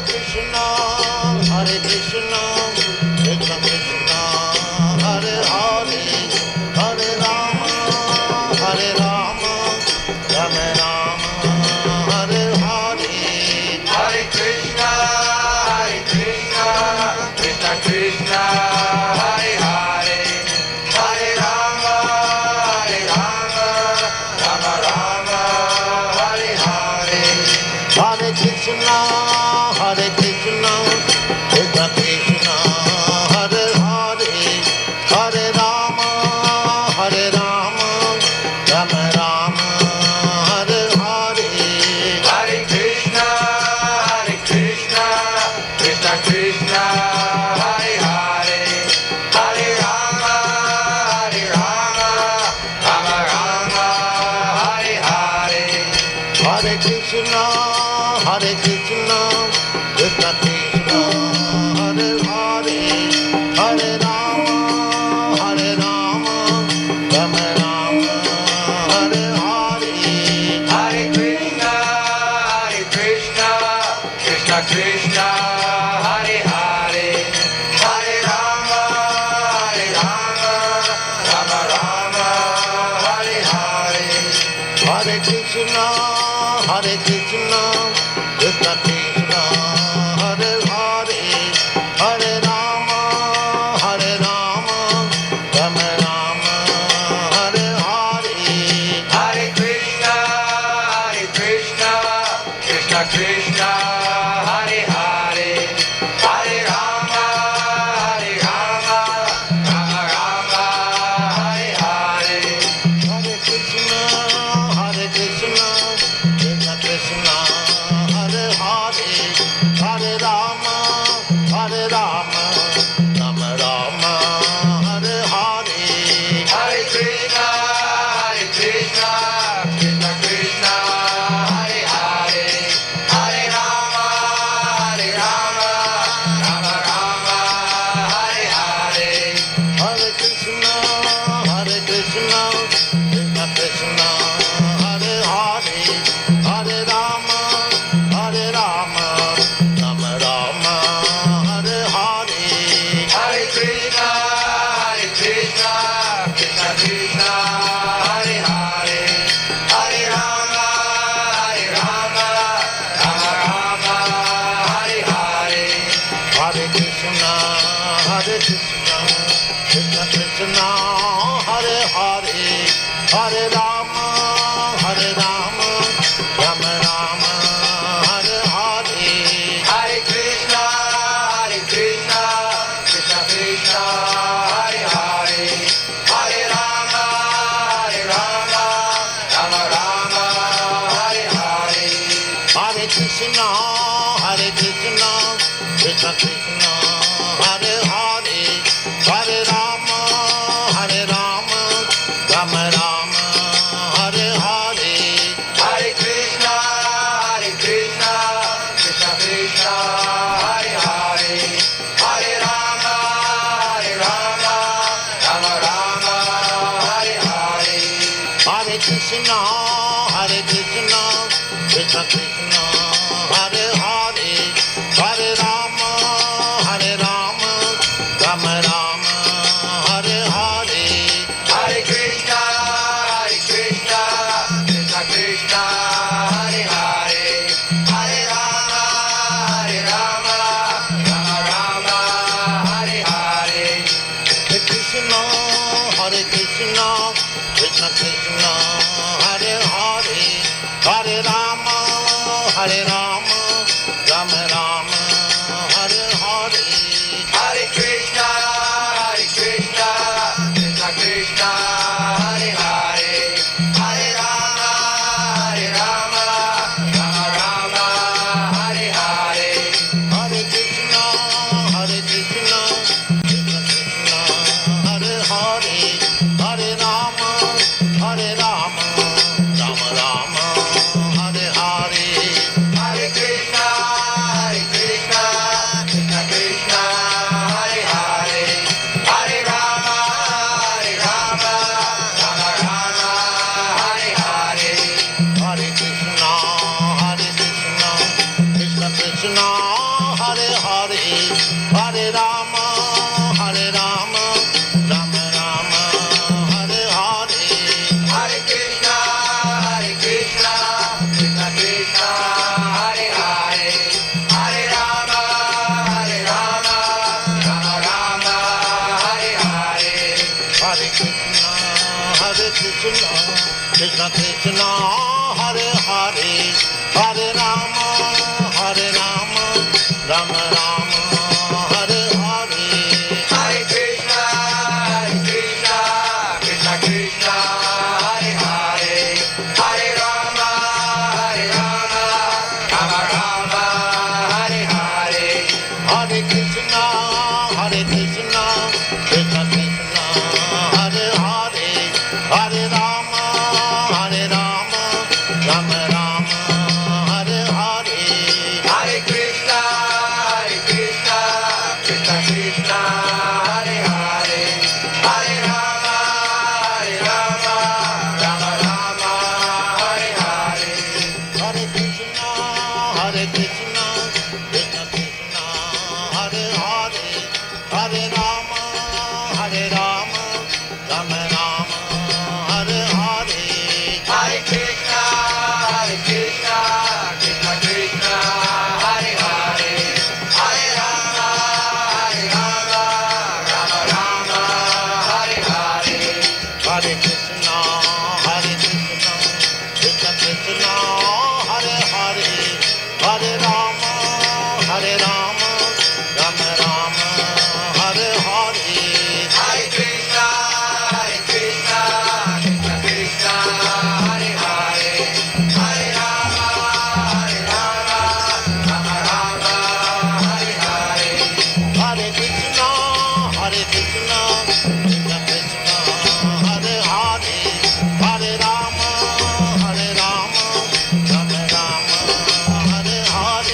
Krishna, Hare Krishna, Krishna Krishna, Hare Hare, Hare Rama, Hare Rama, Rama Rama, Hare Hare. Hare Krishna, Krishna Krishna, Hare Hare, Hare Rama, Rama Rama, Hare Hare. Hare Krishna, Hare Krishna, Krishna Krishna, Hare Hare, Hare Rama, Hare Rama, Rama Rama, Hare Hare. Hare Krishna, Krishna Krishna, Hare Hare, Hare Rama, Rama Rama, Hare Hare. Hare Krishna, Hare Krishna, Krishna Krishna, Hare Hare, Hare Rama, Hare Rama, Rama Rama, Hare Hare. Hare Krishna, Krishna Krishna, Hare Hare, Hare Rama, Rama Rama, Hare Hare. Hare Krishna, Hare Krishna, Krishna Krishna, Hare Hare, Hare Rama, Hare Rama, Rama Rama, Hare Hare. Hare Krishna, Krishna Krishna, Hare Hare, Hare Rama, Rama Rama, Hare Hare. Hare Krishna, Hare Krishna, Krishna Krishna, Hare Hare, Hare Rama, Hare Rama, Rama Rama, Hare Hare. Hare Krishna, Krishna Krishna, Hare Hare, Hare Rama, Rama Rama, Hare Hare. Hare Krishna, Hare Krishna, Krishna Krishna, Hare Hare, Hare Rama, Hare Rama, Rama Rama, Hare Hare. Hare Krishna, Krishna Krishna, Hare Hare, Hare Rama, Rama Rama, Hare Hare. Hare Krishna, Hare Krishna, Krishna Krishna, Hare Hare, Hare Rama, Hare Rama, Rama Rama, Hare Hare. Hare Krishna, Krishna Krishna, Hare Hare, Hare Rama, Rama Rama, Hare Hare. Hare Krishna, Hare Krishna, Krishna Krishna, Hare Hare, Hare Rama, Hare Rama, Rama Rama, Hare Hare. Hare Krishna, Krishna Krishna, Hare Hare, Hare Rama, Rama Rama, Hare Hare. Hare Krishna, Hare Krishna, Krishna Krishna, Hare Hare, Hare Rama, Hare Rama, Rama Rama, Hare Hare. Hare Krishna, Krishna Krishna, Hare Hare, Hare Rama, Rama Rama, Hare Hare. Hare Krishna, Hare Krishna, Krishna Krishna, Hare Hare, Hare Rama, Hare Rama, Rama Rama, Hare Hare. Hare Krishna, Krishna Krishna, Hare Hare, Hare Rama, Rama Rama, Hare Hare. Hare Krishna, Hare Krishna, Krishna Krishna, Hare Hare, Hare Rama, Hare Rama, Rama Rama, Hare Hare. Hare Krishna, Krishna Krishna, Hare Hare, Hare Rama, Rama Rama, Hare Hare. Hare Krishna, Hare Krishna, Krishna Krishna, Hare Rama, Hare Rama, Rama Rama, Hare Hare. Hare Krishna, Krishna Krishna, Hare Hare, Hare Rama, Rama Rama, Hare Hare. Hare Krishna, Krishna Krishna, Hare Hare, Hare Rama, Rama Rama, Hare Hare. Hare Krishna, Krishna Krishna, Hare Hare, Hare Rama, Rama Rama, Hare Hare. Hare Krishna, Krishna Krishna, Hare Hare, Hare Rama, Rama Rama, Hare Hare. Hare Krishna, Krishna Krishna, Hare Hare, Hare Rama, Rama Rama, Hare Hare. Hare Krishna, Krishna Krishna, Hare Hare, Hare Rama, Rama Rama, Hare Hare. Hare Krishna, Krishna Krishna, Hare Hare, Hare Rama, Rama Rama, Hare Hare. Hare Krishna, Krishna Krishna, Hare Hare, Hare Rama, Rama Rama, Hare Hare. Hare Krishna, Krishna Krishna, Hare Hare, Hare Rama, Rama Rama, Hare Hare. Hare Krishna, Krishna Krishna, Hare Hare, Hare Rama, Rama Rama, Hare Hare.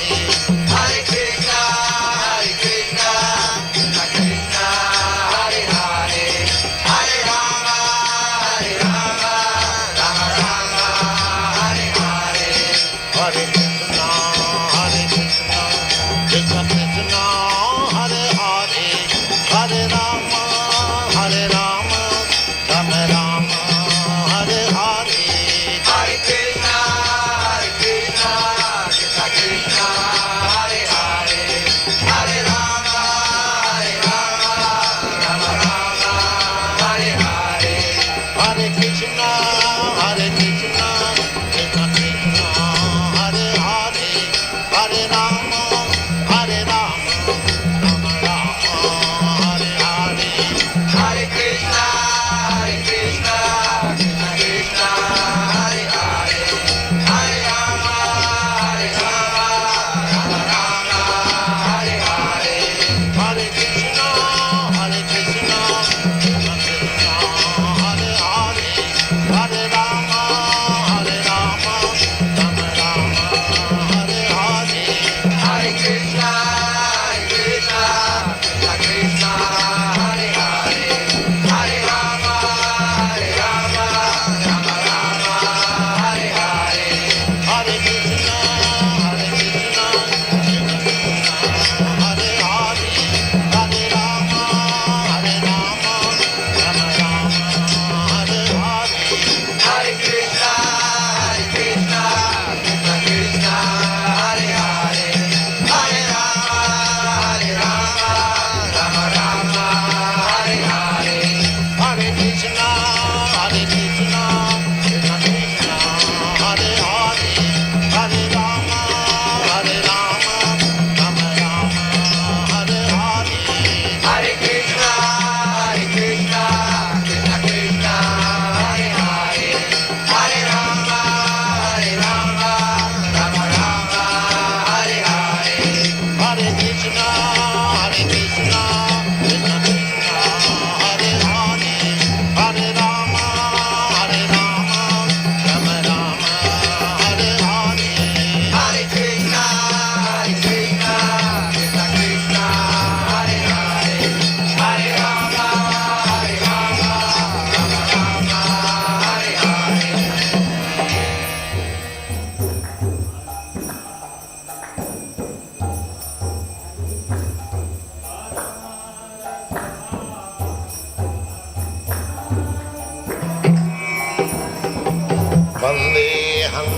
Vandeham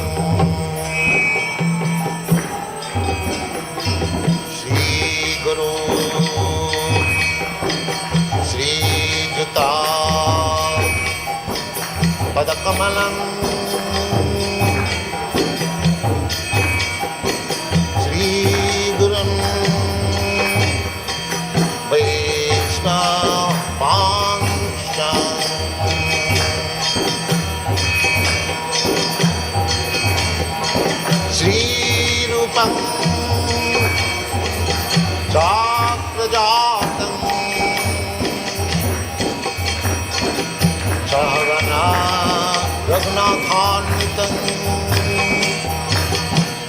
Shri Guru Shri Juta Padakamalam Shri Gurum Vaishnavanscha Shri Rupam Chakrajatam Sahagana Raghunathanvitam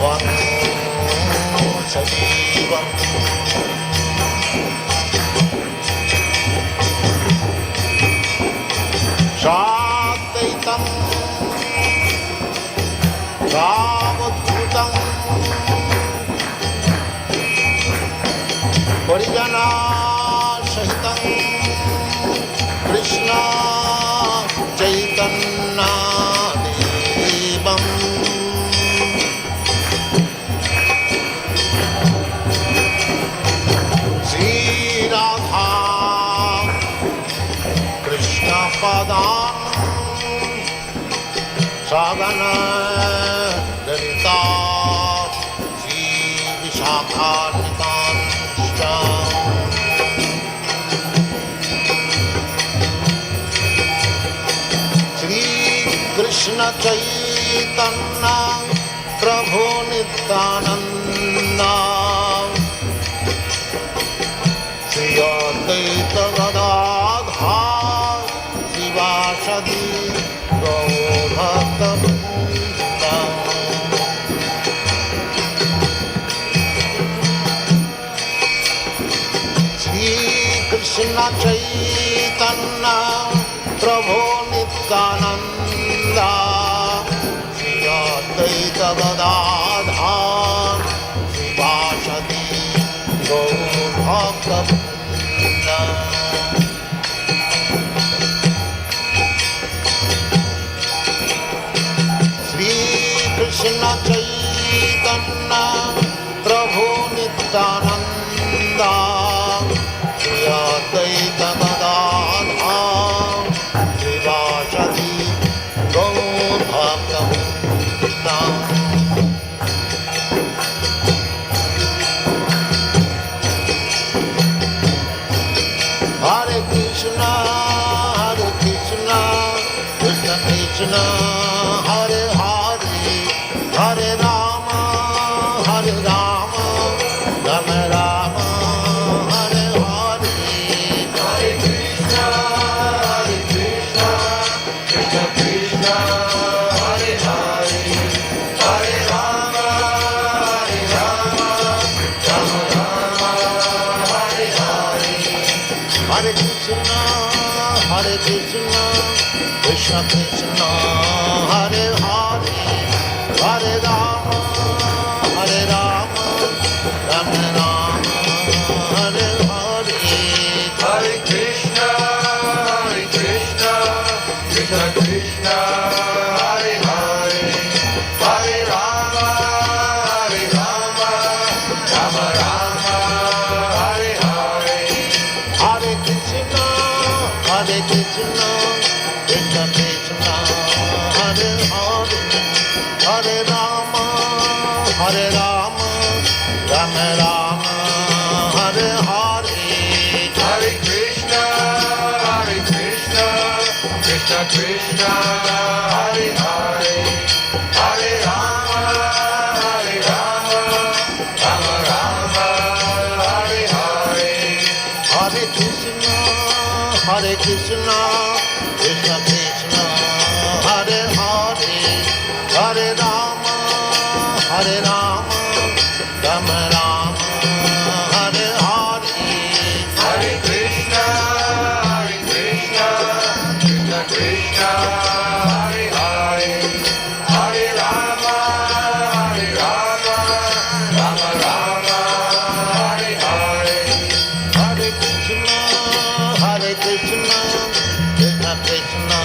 Vam Sajivam Shadaitam Savadhutam Parijana Sahitam Krishna Chaitanya Devam Sri Radha Krishna Padam Sagana Dalita Sri Vishakharnitam Sri Krishna Chaitanya Prabhu Nityananda Sri Advaita Gadadhar Sivasadi Gaur-Bhakta-Vrinda Sri Krishna Chaitanya Prabhu Nityananda Sri Advaita Gadadhar Sivasadi Gaur-Bhakta-Vrinda Krishna Chaitanya Prabhu Nityananda Sri Advaita Gadadhar Sivasadi Gaur-Bhakta-Vrinda Hare Krishna Krishna Krishna Hare Hare Hare Rama Rama Rama Hare Hare Hare Krishna Krishna Krishna Hare Hare Hare Rama Rama Rama Hare Hare Hare Krishna Krishna Krishna Hare Hare Hare Rama Rama Rama Hare Hare Hare Krishna Krishna Krishna Hare Hare Hare Rama Rama Rama Hare Hare Hare Krishna Krishna Krishna Hare Hare Hare Rama Rama Rama Hare Hare Hare Krishna Krishna Krishna Hare Hare Hare Rama Rama Rama Hare Hare Hare Krishna Krishna Krishna Hare Hare Hare Rama Rama Rama Hare Hare Hare Krishna Krishna Krishna Hare Hare Hare Rama Rama Rama Hare Hare Hare Krishna Krishna Krishna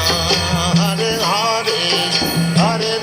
Hare Hare Hare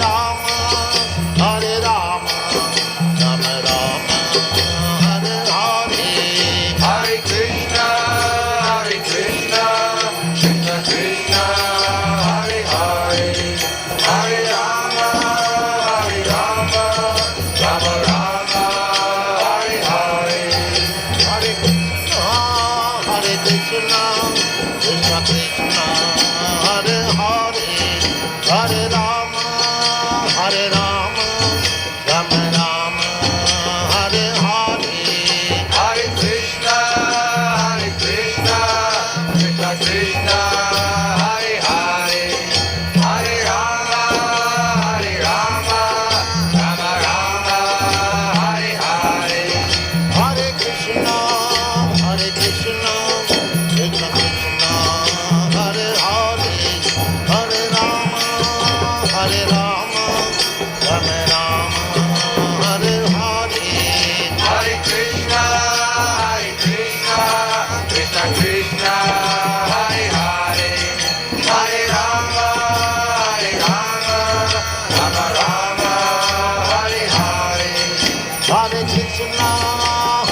Krishna,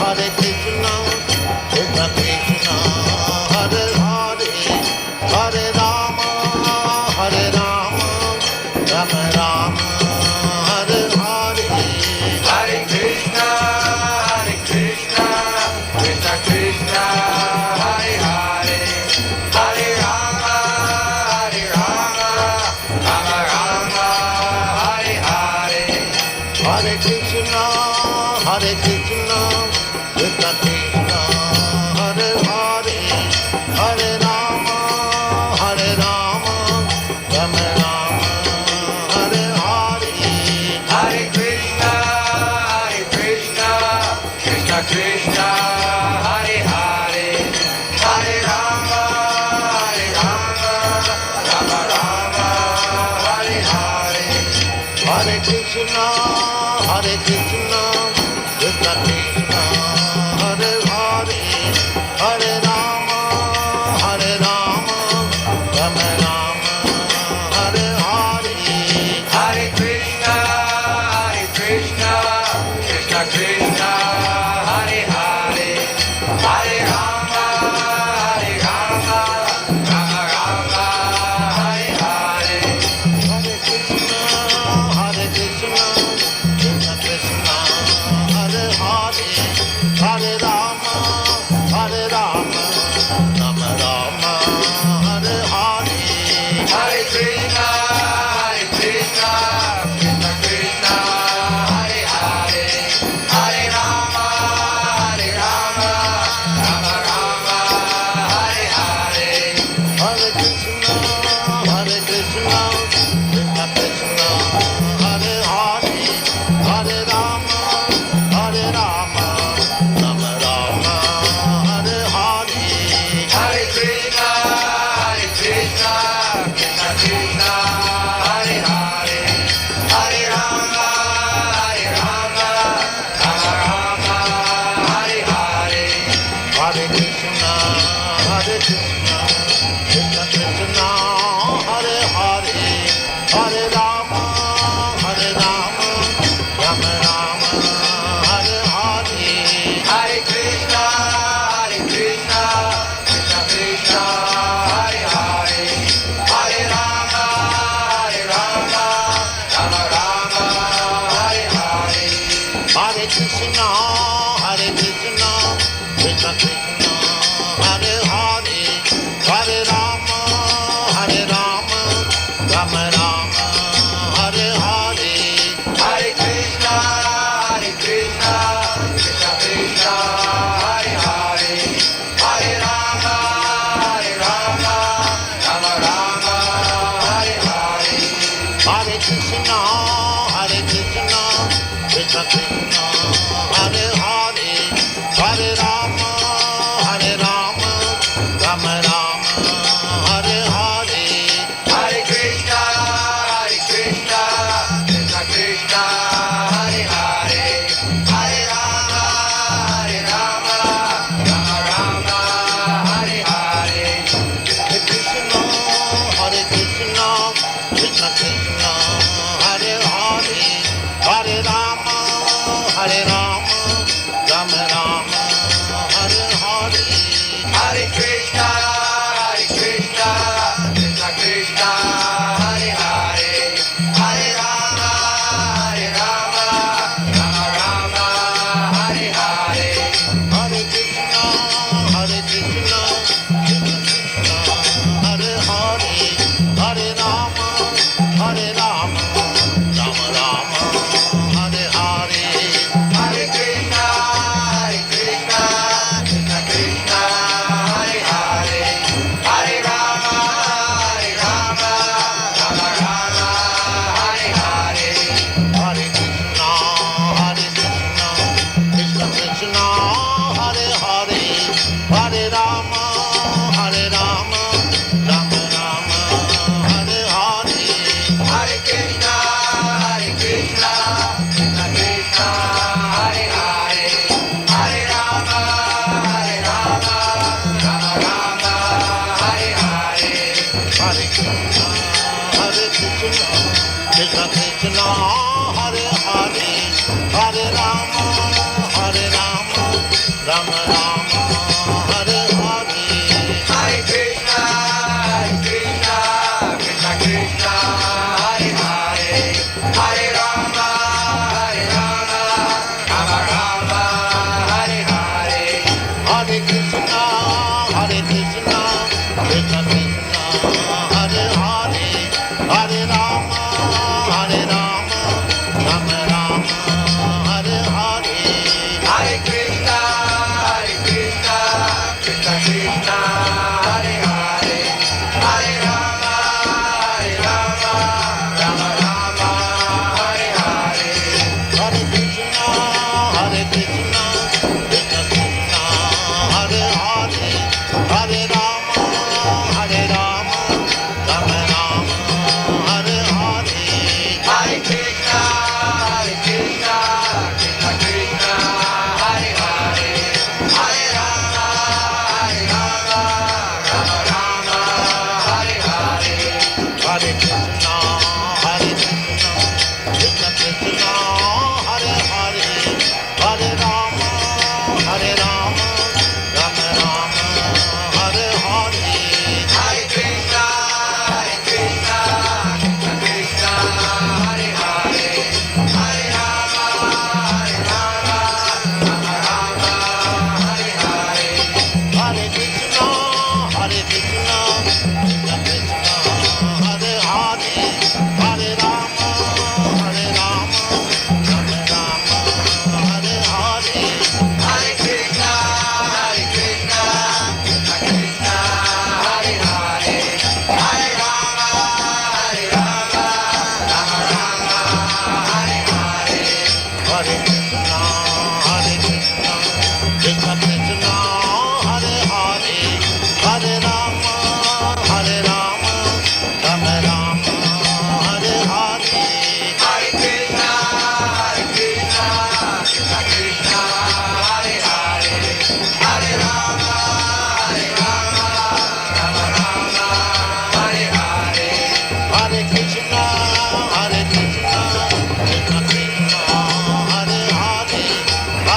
Hare Krishna, Krishna Krishna, Hare Hare, Hare Rama, Hare Rama, Rama Rama, Hare Hare. Hare Krishna, Krishna Krishna, Hare Hare, Hare Rama, Rama Rama, Hare Hare. Hare Krishna, Krishna Krishna, Hare Hare, Hare Rama, Rama Rama, Hare Hare. Hare Krishna, Krishna Krishna, Hare Hare, Hare Rama, Rama Rama, Hare Hare. Hare Krishna, Krishna Krishna, Hare Hare, Hare Rama, Rama Rama, Hare Hare. Hare Krishna, Krishna Krishna, Hare Hare, Hare Rama, Rama Rama, Hare Hare. Hare Krishna, Krishna Krishna, Hare Hare, Hare Rama, Rama Rama, Hare Hare. Hare Krishna, Krishna Krishna, Hare Hare, Hare Rama, Rama Rama, Hare Hare. Hare Krishna, Krishna Krishna, Hare Hare, Hare Rama, Rama Rama, Hare Hare. Hare Krishna, Krishna Krishna, Hare Hare, Hare Rama, Rama Rama, Hare Hare. Hare Krishna, Krishna Krishna, Hare Hare, Hare Rama, Rama Rama, Hare Hare. Hare Krishna, Krishna Krishna, Hare Hare, Hare Rama, Rama Rama, Hare Hare. Hare Krishna, Krishna Krishna, Hare Hare, Hare Rama, Rama Rama, Hare Hare. Hare Krishna, Krishna Krishna, Hare Hare, Hare Rama, Rama Rama, Hare Hare. Hare Krishna, Krishna Krishna, Hare Hare, Hare Rama, Rama Rama, Hare Hare. Hare Krishna, Krishna Krishna, Hare Hare, Hare Rama, Rama Rama, Hare Hare. Hare Krishna, Krishna Krishna, Hare Hare, Hare Rama, Rama Rama, Hare Hare. Hare Krishna, Krishna Krishna, Hare Hare, Hare Rama, Rama Rama, Hare Hare. Hare Krishna, Krishna Krishna, Hare Hare, Hare Rama, Rama Rama, Hare Hare. Hare Krishna, Krishna Krishna, Hare Hare, Hare Rama, Rama Rama, Hare Hare. Hare Krishna, Krishna Krishna, Hare Hare, Hare Rama, Rama Rama, Hare Hare. Hare Krishna, Krishna Krishna, Hare Hare, Hare Rama, Rama Rama, Hare Hare. Hare Krishna, Krishna Krishna, Hare Hare, Hare Rama,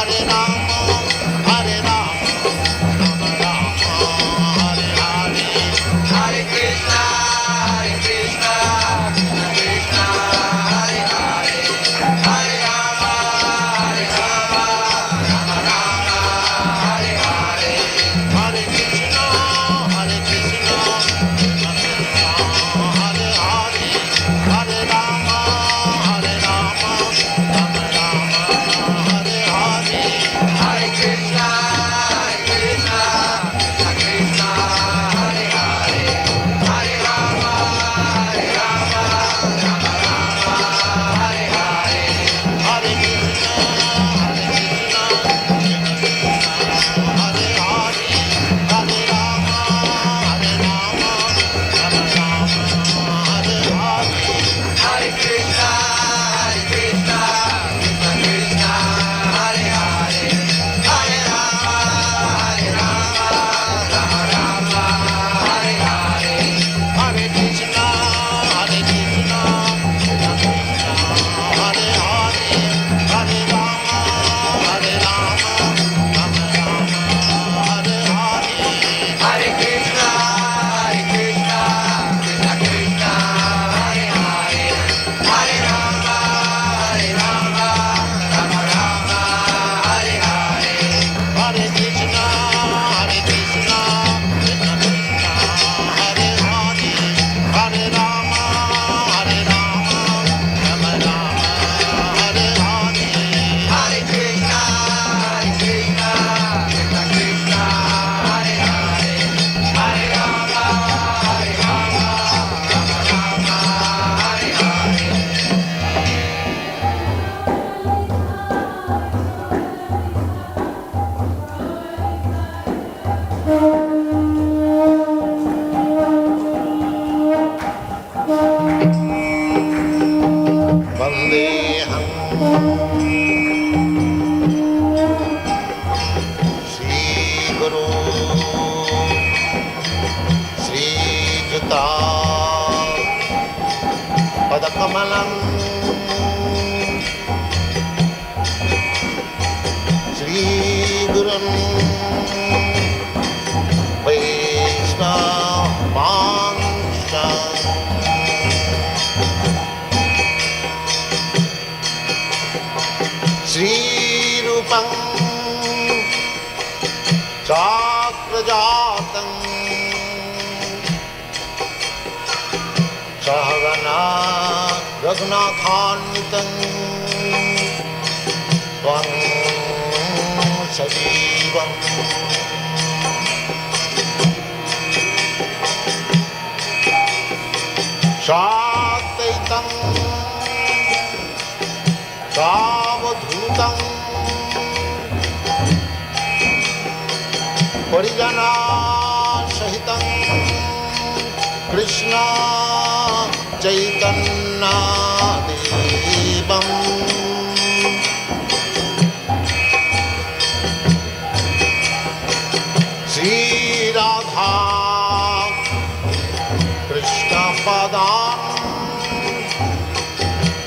Hare Rama, Hare Rama, Rama Rama, Hare Hare. Hare Krishna, Krishna Krishna, Hare Hare, Hare Rama, Rama Rama, Hare Hare. Hare Krishna, Krishna Krishna, Hare Hare, Hare Rama, Rama Rama, Hare Hare. Hare Krishna, Krishna Krishna, Hare Hare, Hare Rama, Rama Rama, Hare Hare. Hare Krishna, Krishna Krishna, Hare Hare, Hare Rama, Rama Rama, Hare Hare. Hare Krishna, Krishna Krishna, Hare Hare, Hare Rama, Rama Rama, Hare Hare. Hare Krishna, Krishna Krishna, Hare Hare, Hare Rama, Rama Rama, Hare Hare. Hare Krishna, Krishna Krishna, Hare Hare, Hare Rama, Rama Rama, Hare Hare. Hare Krishna, Krishna Krishna, Hare Hare, Hare Rama, Rama Rama, Hare Hare. Hare Krishna, Krishna Krishna, Hare Hare, Hare Rama, Rama Rama, Hare Hare. Vandeham Shri Guru Shri Juta Padakamalam Shri Gurun Vaishnavanscha Shri Rupam Chakrajatam Sahagana Raghunathanvitam Tvam Sajivam Shakaitam Savadhutam Parijana Sahitam Krishna Chaitanya Devam Sri Radha Krishna Padam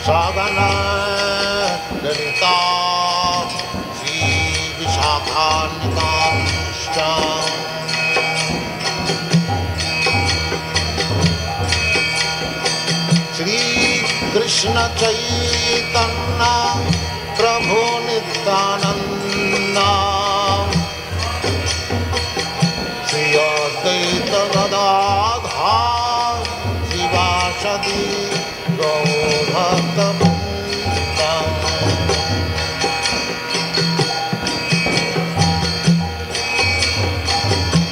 Sagana Lalita Sri Vishakanitam Shri Krishna Chaitanya Prabhu Nityananda Sri Advaita Gadadhar Sivasadi Gaur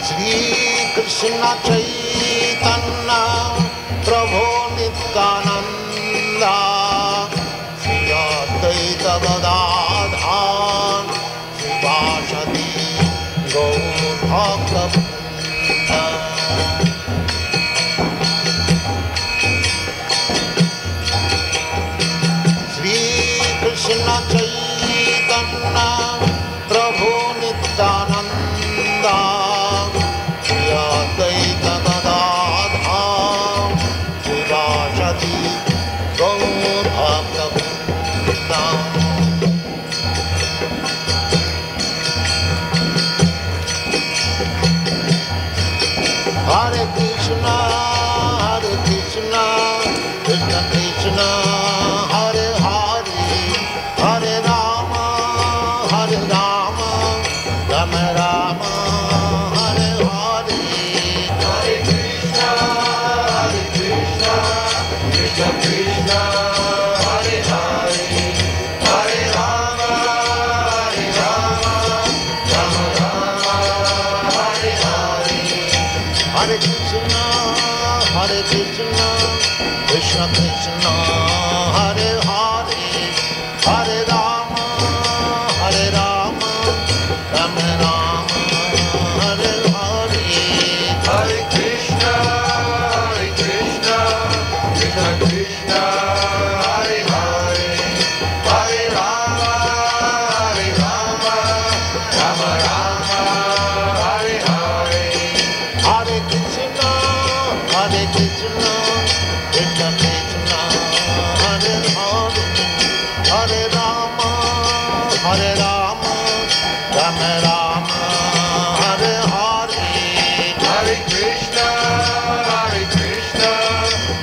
Shri Krishna Chaitanya Prabhu Nityananda Sri Advaita Gadadhar Sivasadi Gaur Bhaktivedanta Shri Krishna Chaitanya Prabhu Nityananda Sri Advaita Hare Rama, Rama Rama, Hare Hare. Hare Krishna, Krishna Krishna, Hare Hare, Hare Rama, Rama Rama, Hare Hare. Hare Krishna, Krishna Krishna, Hare Hare, Hare Rama, Rama Rama, Hare Hare. Hare Krishna, Krishna Krishna, Hare Hare, Hare Rama, Rama Rama, Hare Hare. Hare Krishna, Krishna Krishna, Hare Hare, Hare Rama, Rama Rama, Hare Hare. Hare Krishna,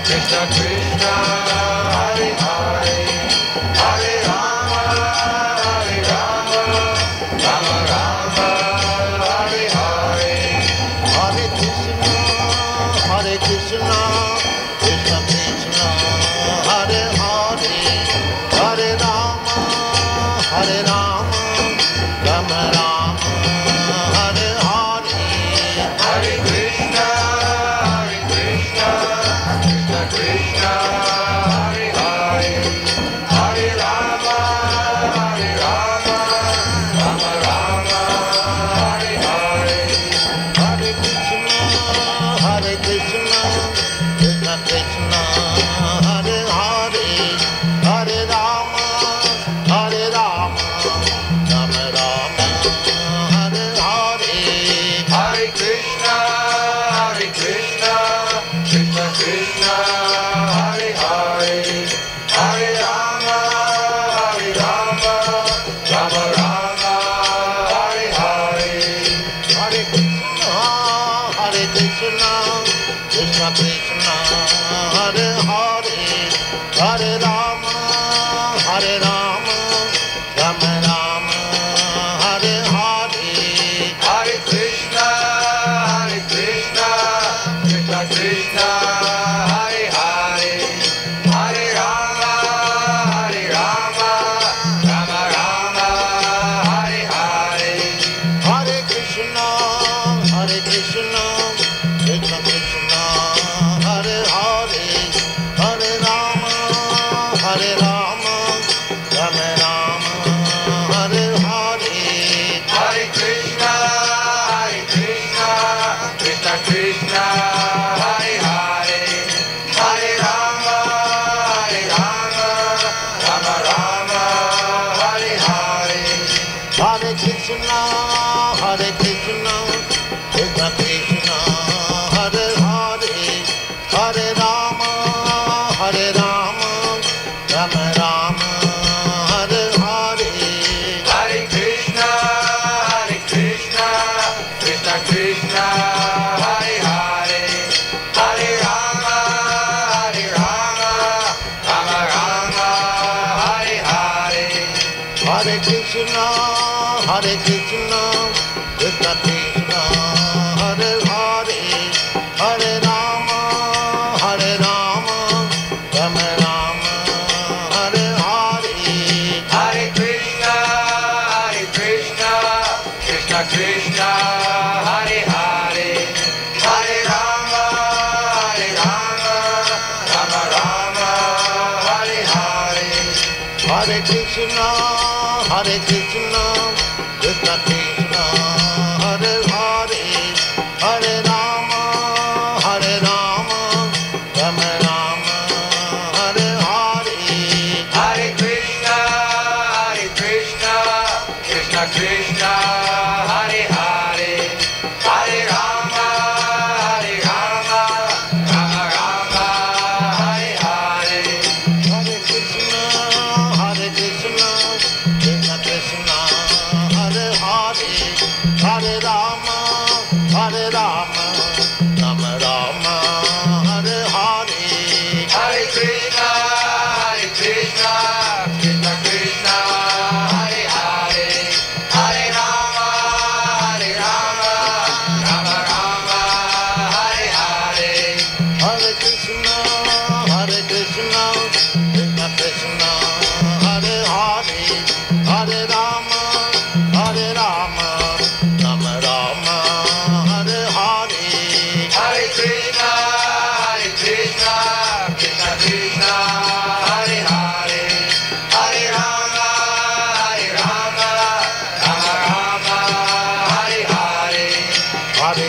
Krishna Krishna, Hare Hare, Hare Rama, Rama Rama, Hare Hare. Hare Krishna, Krishna Krishna, Hare Hare, Hare Rama, Rama Rama, Hare Hare. Hare Krishna, Krishna Krishna, Hare Hare, Hare Rama, Rama Rama, Hare Hare. Hare Krishna, Krishna Krishna, Hare Hare, Hare Rama, Rama Rama, Hare Hare. Hare Krishna, Krishna Krishna, Hare Hare, Hare Rama, Rama Rama, Hare Hare. Hare Krishna, Krishna Krishna, Hare Hare, Hare Rama, Rama Rama, Hare Hare. Hare Krishna, Krishna Krishna, Hare Hare, Hare Rama, Rama Rama, Hare Hare. Hare Krishna, Krishna Krishna, Hare Hare, Hare Rama, Rama Rama, Hare Hare. Hare Krishna, Krishna Krishna, Hare Hare, Hare Rama, Rama Rama, Hare Hare. Hare Krishna, Krishna Krishna, Hare Hare, Hare Rama, Rama Rama, Hare Hare. Hare Krishna, Krishna Krishna, Hare Hare, Hare Rama, Rama Rama, Hare Hare. Hare Krishna, Krishna Krishna, Hare Hare, Hare Rama, Rama Rama, Hare Hare. Hare Krishna, Krishna Krishna, Hare Hare, Hare Rama, Rama Rama, Hare Hare. Hare Krishna, Krishna Krishna, Hare Hare, Hare Rama, Rama Rama, Hare Hare. Hare Krishna, Krishna Krishna, Hare Hare, Hare Rama, Rama Rama, Hare Hare. Hare Krishna, Krishna Krishna, Hare Hare, Hare Rama, Rama Rama, Hare Hare. Hare Krishna, Krishna Krishna, Hare Hare,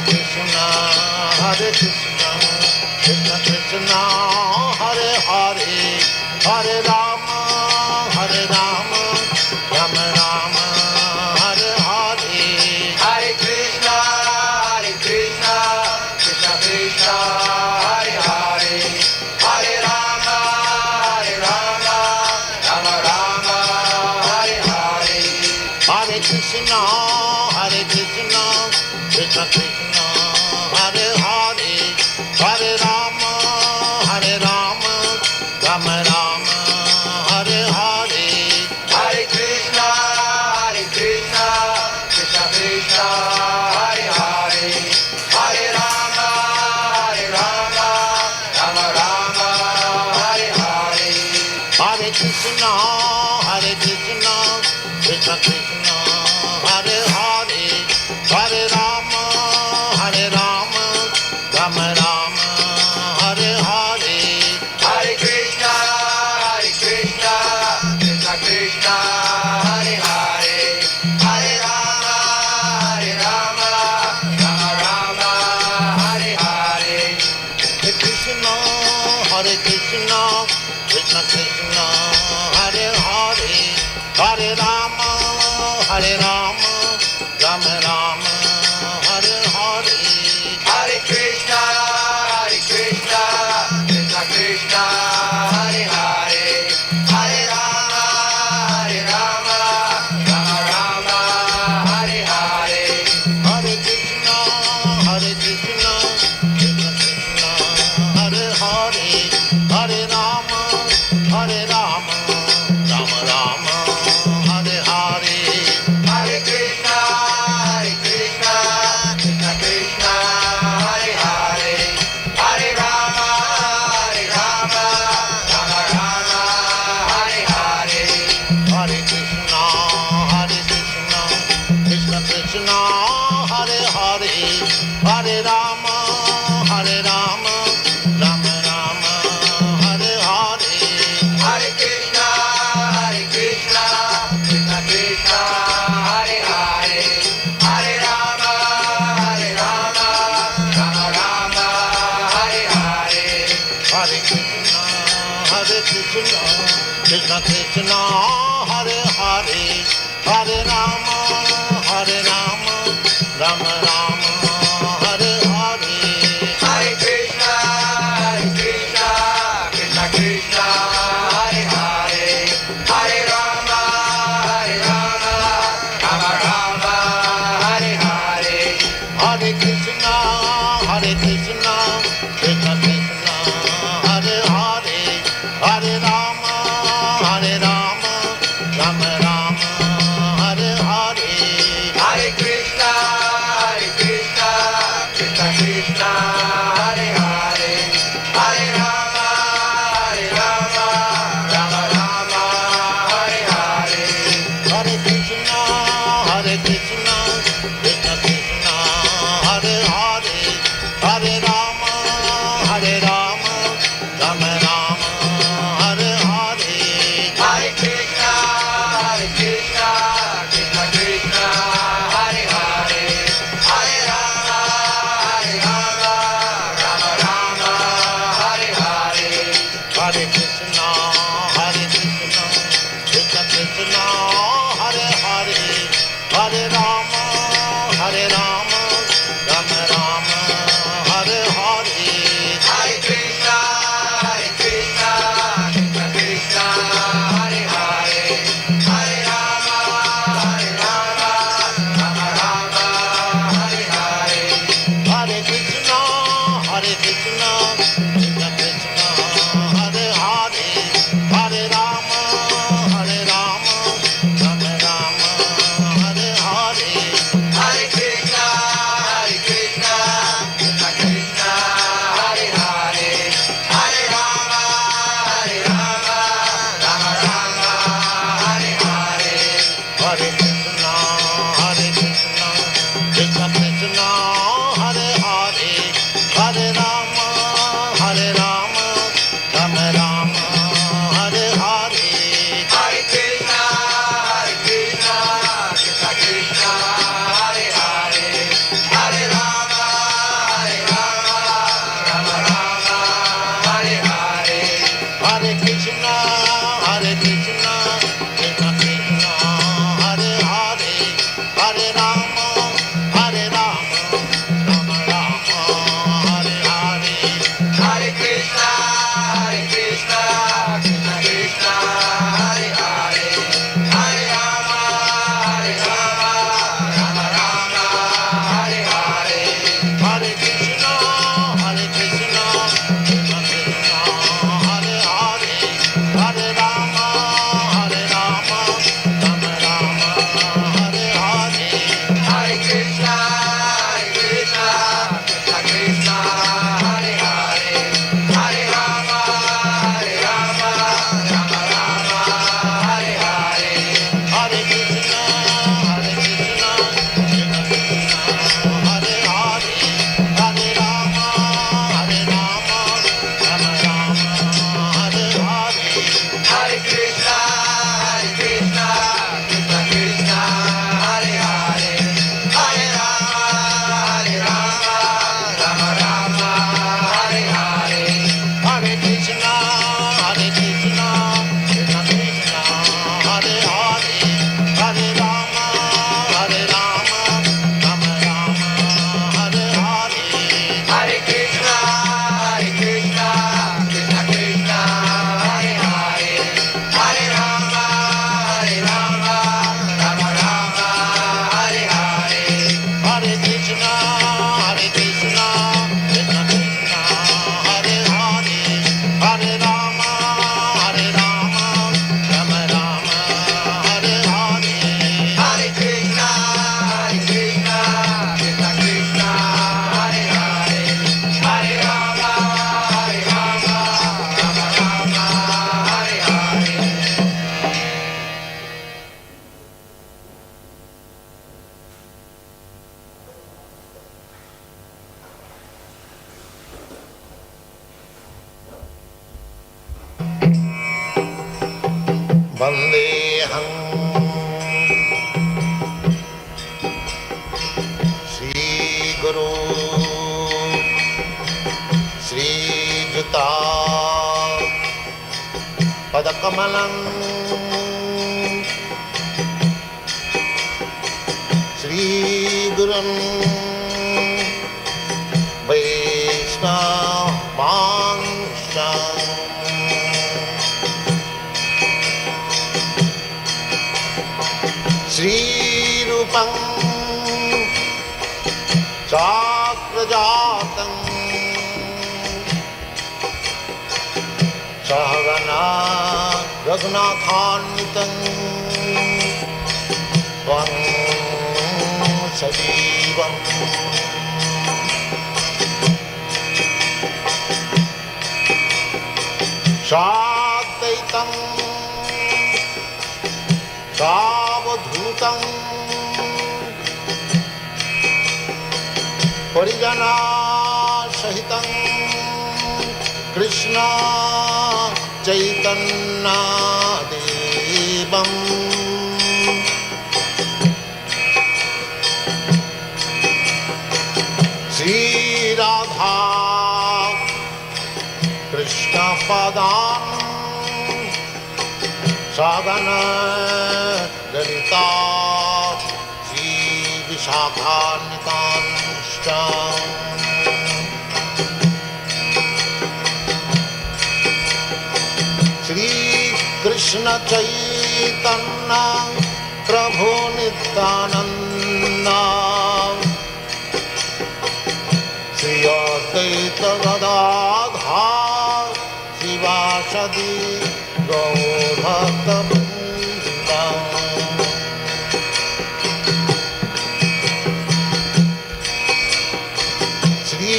Krishna, Krishna Krishna, Hare Hare, Hare Rama, Hare Rama, Rama Rama, Hare Hare. Hare Krishna, Krishna Krishna, Hare Hare, Hare Rama, Rama Rama, Hare Hare. Hare Krishna, Krishna Krishna, Hare Hare, Hare Rama, Rama Rama, Hare Hare. Hare Krishna, Krishna Krishna, Hare Hare, Hare Rama, Rama Rama, Hare Hare. Hare Krishna, Krishna Krishna, Hare Hare, Hare Rama, Rama Rama, Hare Hare. Hare Krishna, Krishna Krishna, Hare Hare, Hare Rama, Rama Hare Hare. Hare Krishna, Krishna Krishna, Hare Hare, Hare Rama, Rama Rama, Hare Hare. Hare Krishna, Krishna Krishna, Hare Hare, Hare Rama, Rama Hare Hare. Hare Krishna, Krishna Krishna, Hare Hare, Hare Rama, Rama Rama, Hare Hare. Hare Krishna, Krishna Krishna, Hare Hare, Hare Rama, Rama Hare Hare. Hare Krishna, Krishna Krishna, Hare Hare, Hare Rama, Rama Rama, Hare Hare. Hare Krishna, Krishna Krishna, Hare Hare, Hare Rama, Rama Hare Hare. Hare Krishna, Krishna Krishna, Hare Hare, Hare Rama, Rama Rama, Hare Hare. Hare Krishna, Krishna Krishna, Hare Hare, Hare Rama, Rama Hare Hare. Hare Krishna, Krishna Krishna, Hare Hare, Hare Rama, Rama Rama, Hare Hare. Hare Krishna, Krishna Krishna, Hare Hare, Hare Rama, Rama Hare Hare. Hare Krishna, Krishna Krishna, Hare Hare, Hare Rama, Rama Rama, Hare Hare. Hare Krishna, Krishna Krishna, Hare Hare, Hare Rama, Rama Hare Hare. Hare Krishna, Krishna Krishna, Hare Hare, Hare Rama, Rama Rama, Hare Hare. Hare Krishna, Krishna Krishna, Hare Hare, Hare Rama, Rama Hare Hare. Hare Krishna, Krishna Krishna, Hare Hare, Hare Rama, Rama Rama, Hare Hare. Hare Rama, Hare Rama, Rama Rama, Hare Hare. Hare Krishna, Krishna Krishna, Hare Hare, Hare Rama, Rama Rama, Hare Hare. Hare Krishna, Krishna Krishna, Hare Hare, Hare Rama, Rama Rama, Hare Hare. Hare Krishna, Krishna Krishna, Hare Hare, Hare Rama, Rama Rama, Hare Hare. Hare Krishna, Krishna Krishna, Hare Hare, Hare Rama, Rama Rama, Hare Hare. Hare Krishna, Krishna Krishna, Hare Hare, Hare Rama, Rama Rama, Hare Hare. Hare Krishna, Krishna Krishna, Hare Hare, Hare Rama, Rama Rama, Hare Hare. Hare Krishna, Krishna Krishna, Hare Hare, Hare Rama, Rama Rama, Hare Hare. Hare Krishna, Krishna Krishna, Hare Hare, Hare Rama, Rama Rama, Hare Hare. Hare Krishna, Krishna Krishna, Hare Hare, Hare Rama, Rama Rama, Hare Hare. Vandeham Shri Guru Shri Juta Padakamalam Shri Gurum Vaishnavansam Shri Rupam Chakrajatam Sahagana Raghunathanvitam Tvam Sajivam Sadvaitam Savadhutam Parijana Sahitam Krishna Chaitanya Devam Sri Radha Krishna Padam Sagana Lalita Sri Vishakhanitanscha Sri Krishna Chaitanya Prabhu Nityananda Sri Advaita Gadadhar Sivasadi Gaur Bhakta Vrinda Sri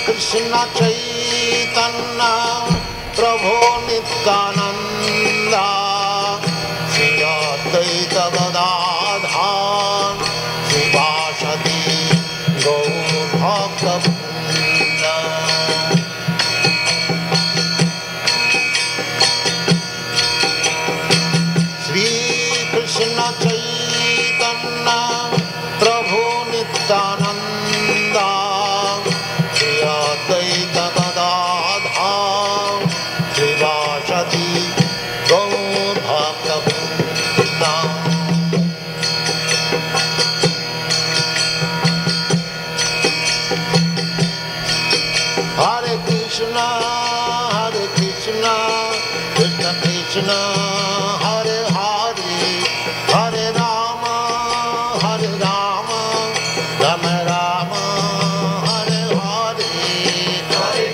Krishna Chaitanya Prabhu Nityananda Sri Advaita Gadadhar Sivasadi Gaur Bhakta Vrinda Sri Krishna Chaitanya Prabhu Nityananda Sri Advaita Gadadhar Sivasadi Hare Rama, Rama Rama, Hare Hare. Hare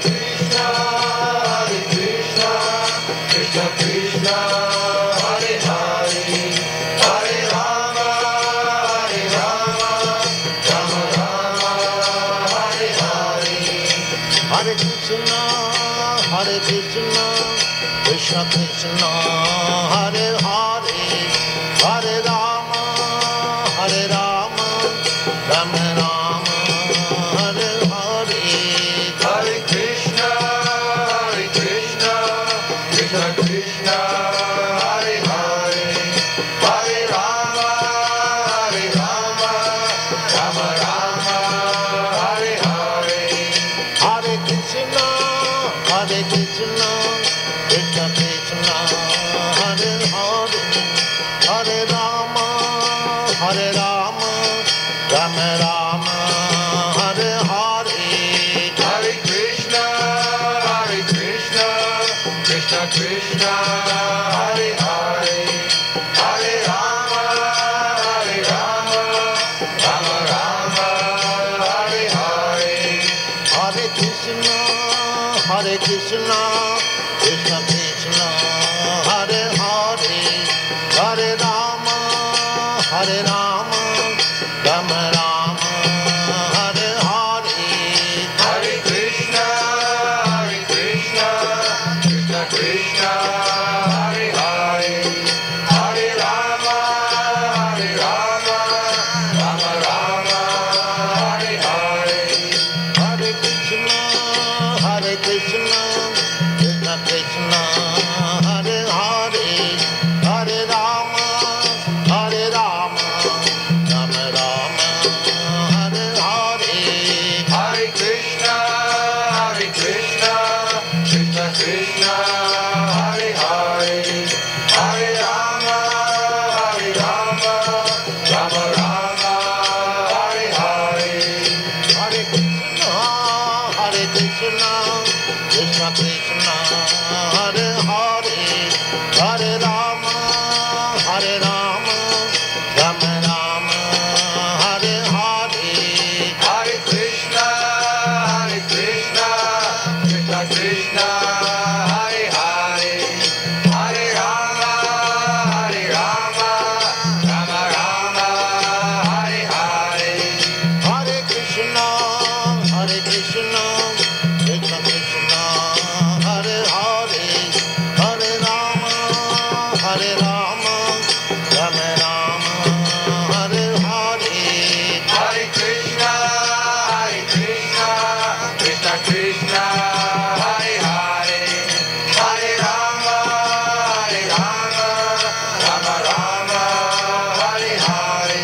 Krishna, Krishna Krishna, Hare Hare, Hare Rama, Rama Rama, Hare Hare. Hare Krishna, Krishna Krishna, Hare Hare, Hare Rama, Rama Rama, Hare Hare. Hare Krishna, Krishna Krishna, Hare Hare, Hare Rama, Rama Rama, Hare Hare. Hare Krishna, Krishna Krishna, Hare Hare, Hare Rama, Rama Rama, Hare Hare. Hare Krishna, Krishna Krishna, Hare Hare, Hare Rama, Rama Rama, Hare Hare. Hare Krishna, Krishna Krishna, Hare Hare, Hare Rama, Rama Rama, Hare Hare. Hare Krishna, Krishna Krishna, Hare Hare, Hare Rama, Rama Rama, Hare Hare. Hare Krishna, Krishna Krishna, Hare Hare, Hare Rama, Rama Rama, Hare Hare. Hare Krishna, Krishna Krishna, Hare Hare, Hare Rama, Rama Rama, Hare Hare. Hare Krishna, Krishna Krishna, Hare Hare, Hare Rama, Rama Rama, Hare Hare. Hare Krishna, Krishna Krishna, Hare Hare, Hare Rama, Rama Rama, Hare Hare. Hare Krishna, Krishna Krishna, Hare Hare, Hare Rama, Rama Rama, Hare Hare. Hare Krishna, Krishna Krishna, Hare Hare, Hare Rama, Rama Rama, Hare Hare. Hare Krishna, Krishna Krishna, Hare Hare, Hare Rama, Rama Rama, Hare Hare.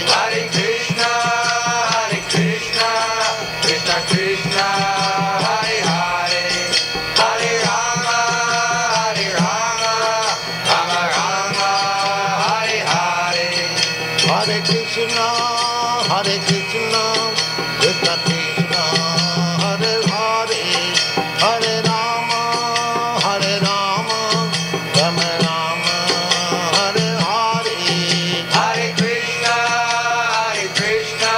Hare Krishna, Krishna Krishna, Hare Hare, Hare Rama, Rama Rama, Hare Hare. Hare Krishna, Krishna Krishna, Hare Hare, Hare Rama, Rama Rama, Hare Hare. Hare Krishna,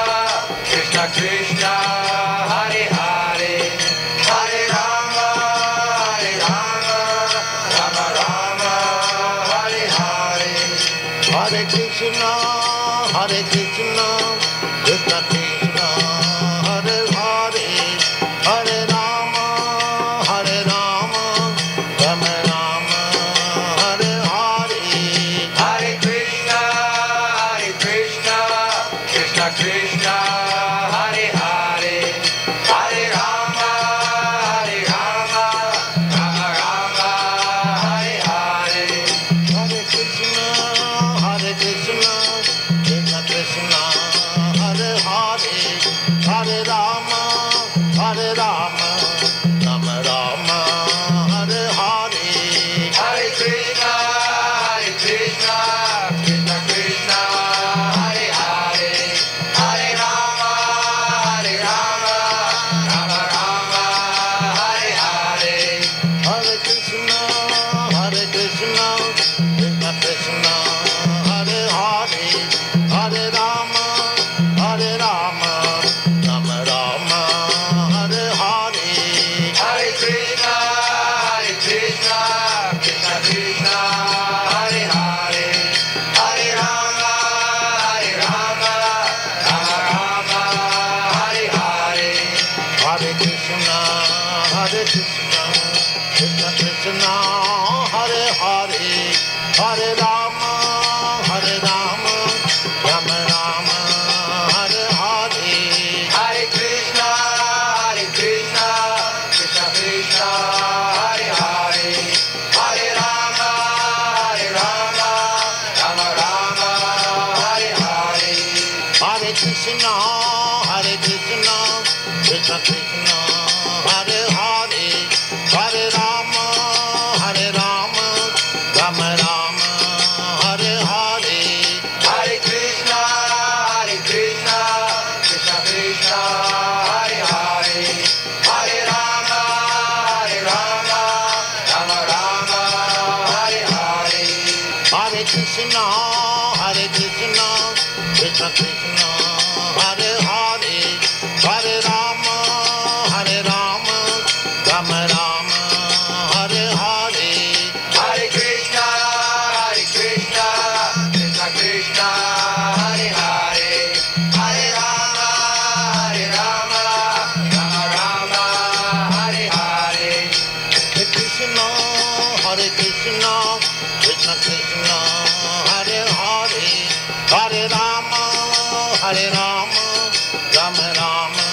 Krishna Krishna, Hare Hare, Hare Rama, Rama Rama, Hare Hare. Hare Krishna, Krishna Krishna, Hare Hare, Hare Rama, Rama Rama, Hare Hare. Hare Krishna, Krishna Krishna, Hare Hare, Hare Rama, Rama Rama, Hare Hare. Hare Krishna, Krishna Krishna, Hare Hare, Hare Rama, Rama Rama, Hare Hare. Hare Krishna, Krishna Krishna, Hare Hare, Krishna, Hare Krishna, Krishna Krishna, Hare Hare, Hare Rama, Hare Rama, Rama Rama, Hare Hare. Hare Krishna, Krishna Krishna, Hare Hare, Hare Rama, Rama Rama, Hare Hare. Hare Krishna, Krishna Krishna, Hare Hare, Hare Rama, Rama Rama, Hare Hare. Hare Krishna, Krishna Krishna, Hare Hare, Hare Rama, Rama Rama, Hare Hare. Hare Krishna, Krishna Krishna, Hare Hare, Hare Rama, Rama Rama, Hare Hare. Hare Krishna, Krishna Krishna, Hare Hare, Hare Rama, Rama Rama, Hare Hare. Hare Krishna, Krishna Krishna, Hare Hare, Hare Rama, Rama Rama,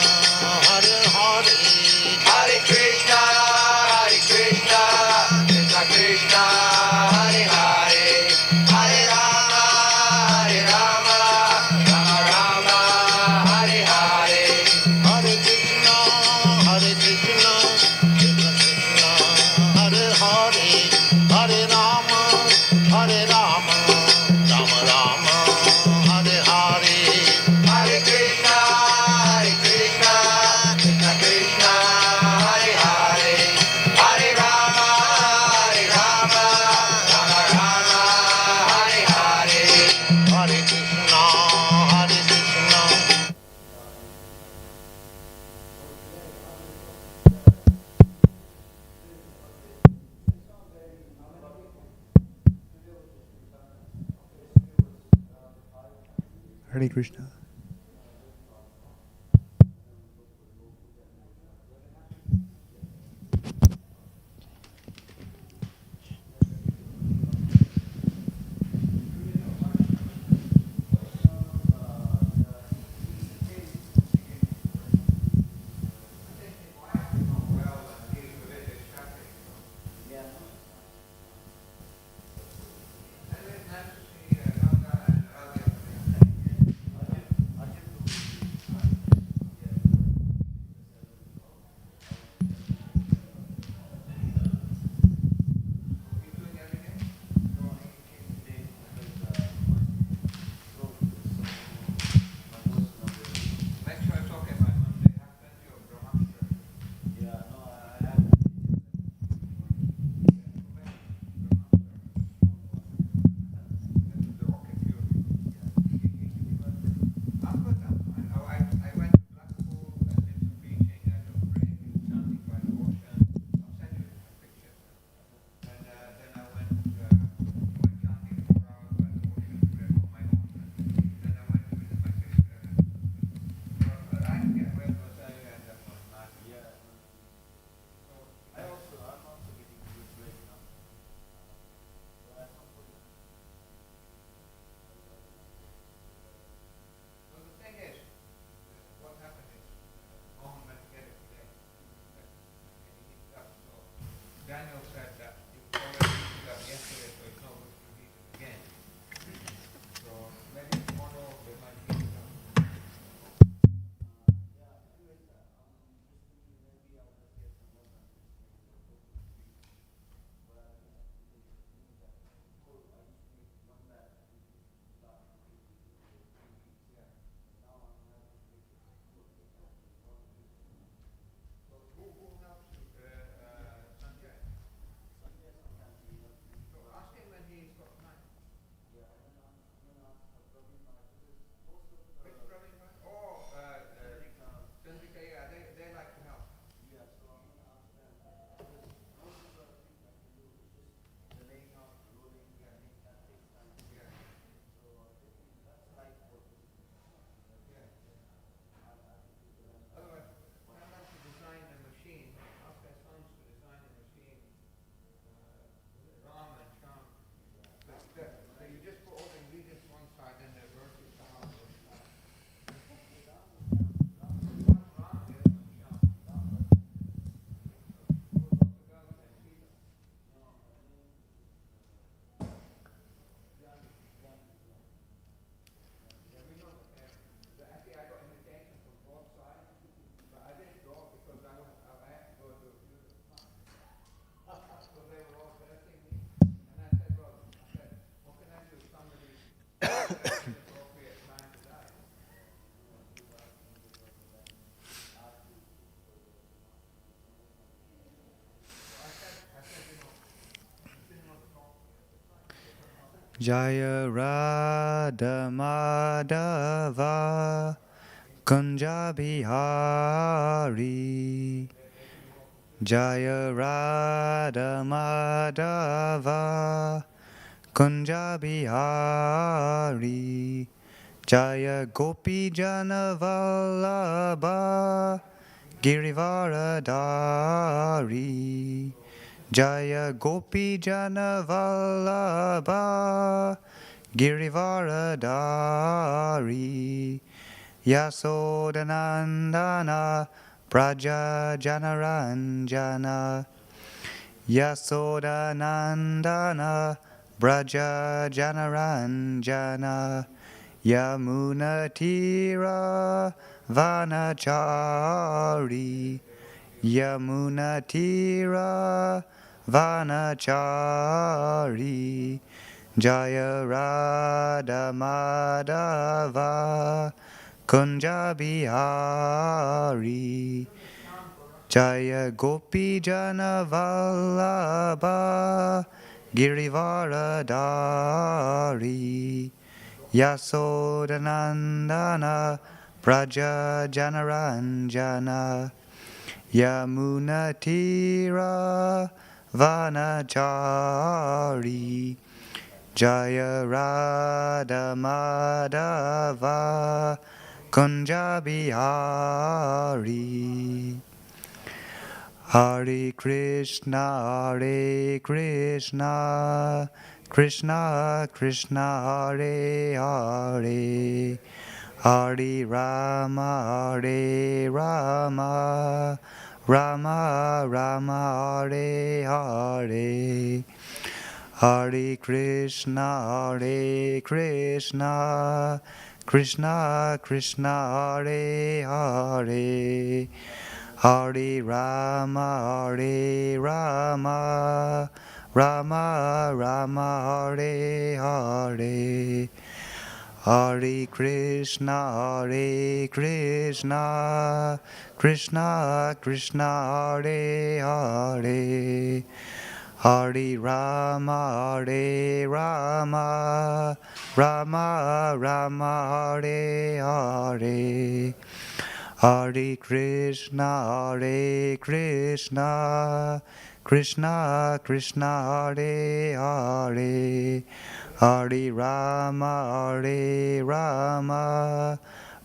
Hare Hare. Hare Krishna, Krishna Krishna, Hare Hare, Hare Rama, Rama Rama, Hare Hare. Hare Krishna, Krishna Krishna, Hare Hare, Hare Rama, Rama Rama, Hare Hare. Hare Krishna, Krishna Krishna, Hare Hare, Hare Rama, Rama Rama, Hare Hare. Hare Krishna, Krishna. Hare Krishna. Jaya Radha Madhava Kunja Bihari Jaya Radha Madhava Kunja Bihari Jaya Gopi Jana Vallabha Girivaradari Jaya Gopi Jana Vallabha Girivaradari Yasodanandana Praja Janaranjana Yasodanandana Braja Janaranjana Yamunatira Vanachari Yamunatira Vanachari Jaya Radha Madhava Kunja Bihari Jaya Gopi Jana Vallabha Girivaradari Yasodanandana Praja Janaranjana Yamunatira Vanachari Jaya Radha Madhava Kunja Bihari Hare Krishna Krishna Krishna Hare Hare Hare Rama Rama Rama Hare Hare Hare Krishna Krishna Krishna Hare Hare Hare Rama Rama Rama Hare Hare Hare Krishna Krishna Krishna Hare Hare Hare Rama Rama Rama Hare Hare Hare Krishna Krishna Krishna Hare Hare Hare Rama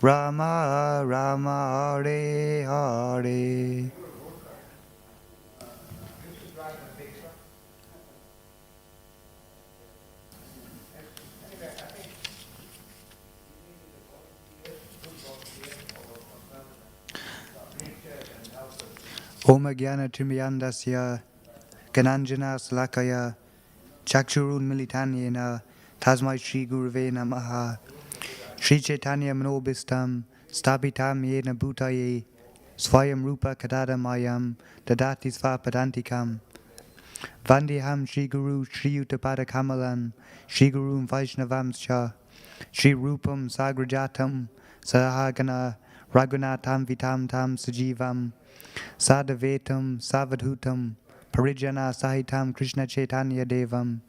Rama Rama Hare Hare Om Jnana Timyandasya Gananjana Salakaya Chakshurun Militanyena Tasmai Shri Guruve Namaha Shri Chaitanya Manobhistam Stapitam Yena Bhutaye Swayam Rupa Kadada Mayam Dadati Svapadantikam Vandiham Shri Guru Shri Uttapada Kamalan Shri Gurum Vaishnavamscha Shri Rupam Sagrajatam Sahagana Raghunatam Vitam Tam Sajivam Sadhavetam Savadhutam Parijana Sahitam Krishna Chaitanya Devam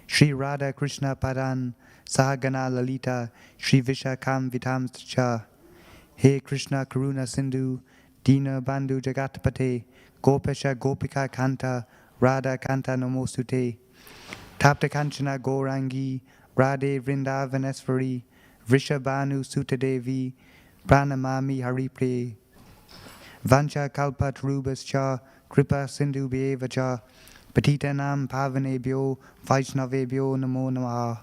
Shri Radha Krishna Padan Sahagana Lalita Shri Vishakam Vitam Cha He Krishna Karuna Sindhu Dina Bandhu Jagatpate Gopesha Gopika Kanta Radha Kanta Namosute Tapta Kanchana Gaurangi Radhe Vrindavaneshwari Vrishabhanu Sutadevi Pranamami Haripre Vancha Kalpatarubhascha Kripa Sindhu Bhevacha Patitanam Pavanebhyo Vaishnavebhyo Namo Namaha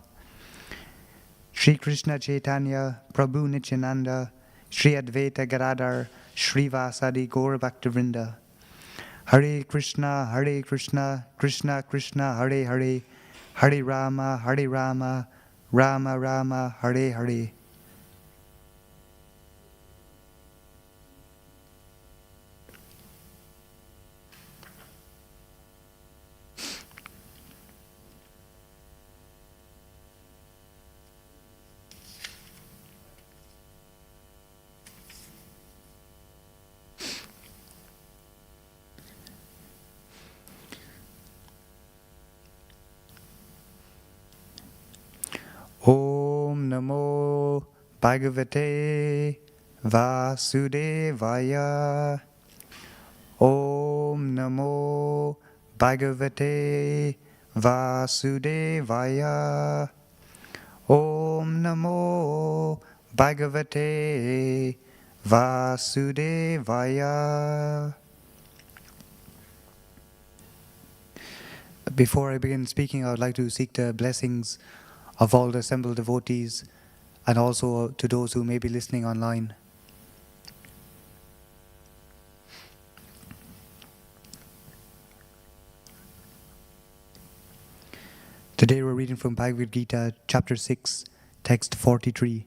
Shri Krishna Chaitanya Prabhu Nityananda Shri Advaita Gadadhar Shri Vasadi Gaur Bhaktivinoda Hare Krishna Krishna Krishna Hare Hare Hare Rama Rama Rama Hare Hare Namo Bhagavate Vasudevaya. Om Namo Bhagavate Vasudevaya. Om Namo Bhagavate Vasudevaya. Before I begin speaking, I would like to seek the blessings of all the assembled devotees and also to those who may be listening online. Today we're reading from Bhagavad Gita, chapter 6, text 43.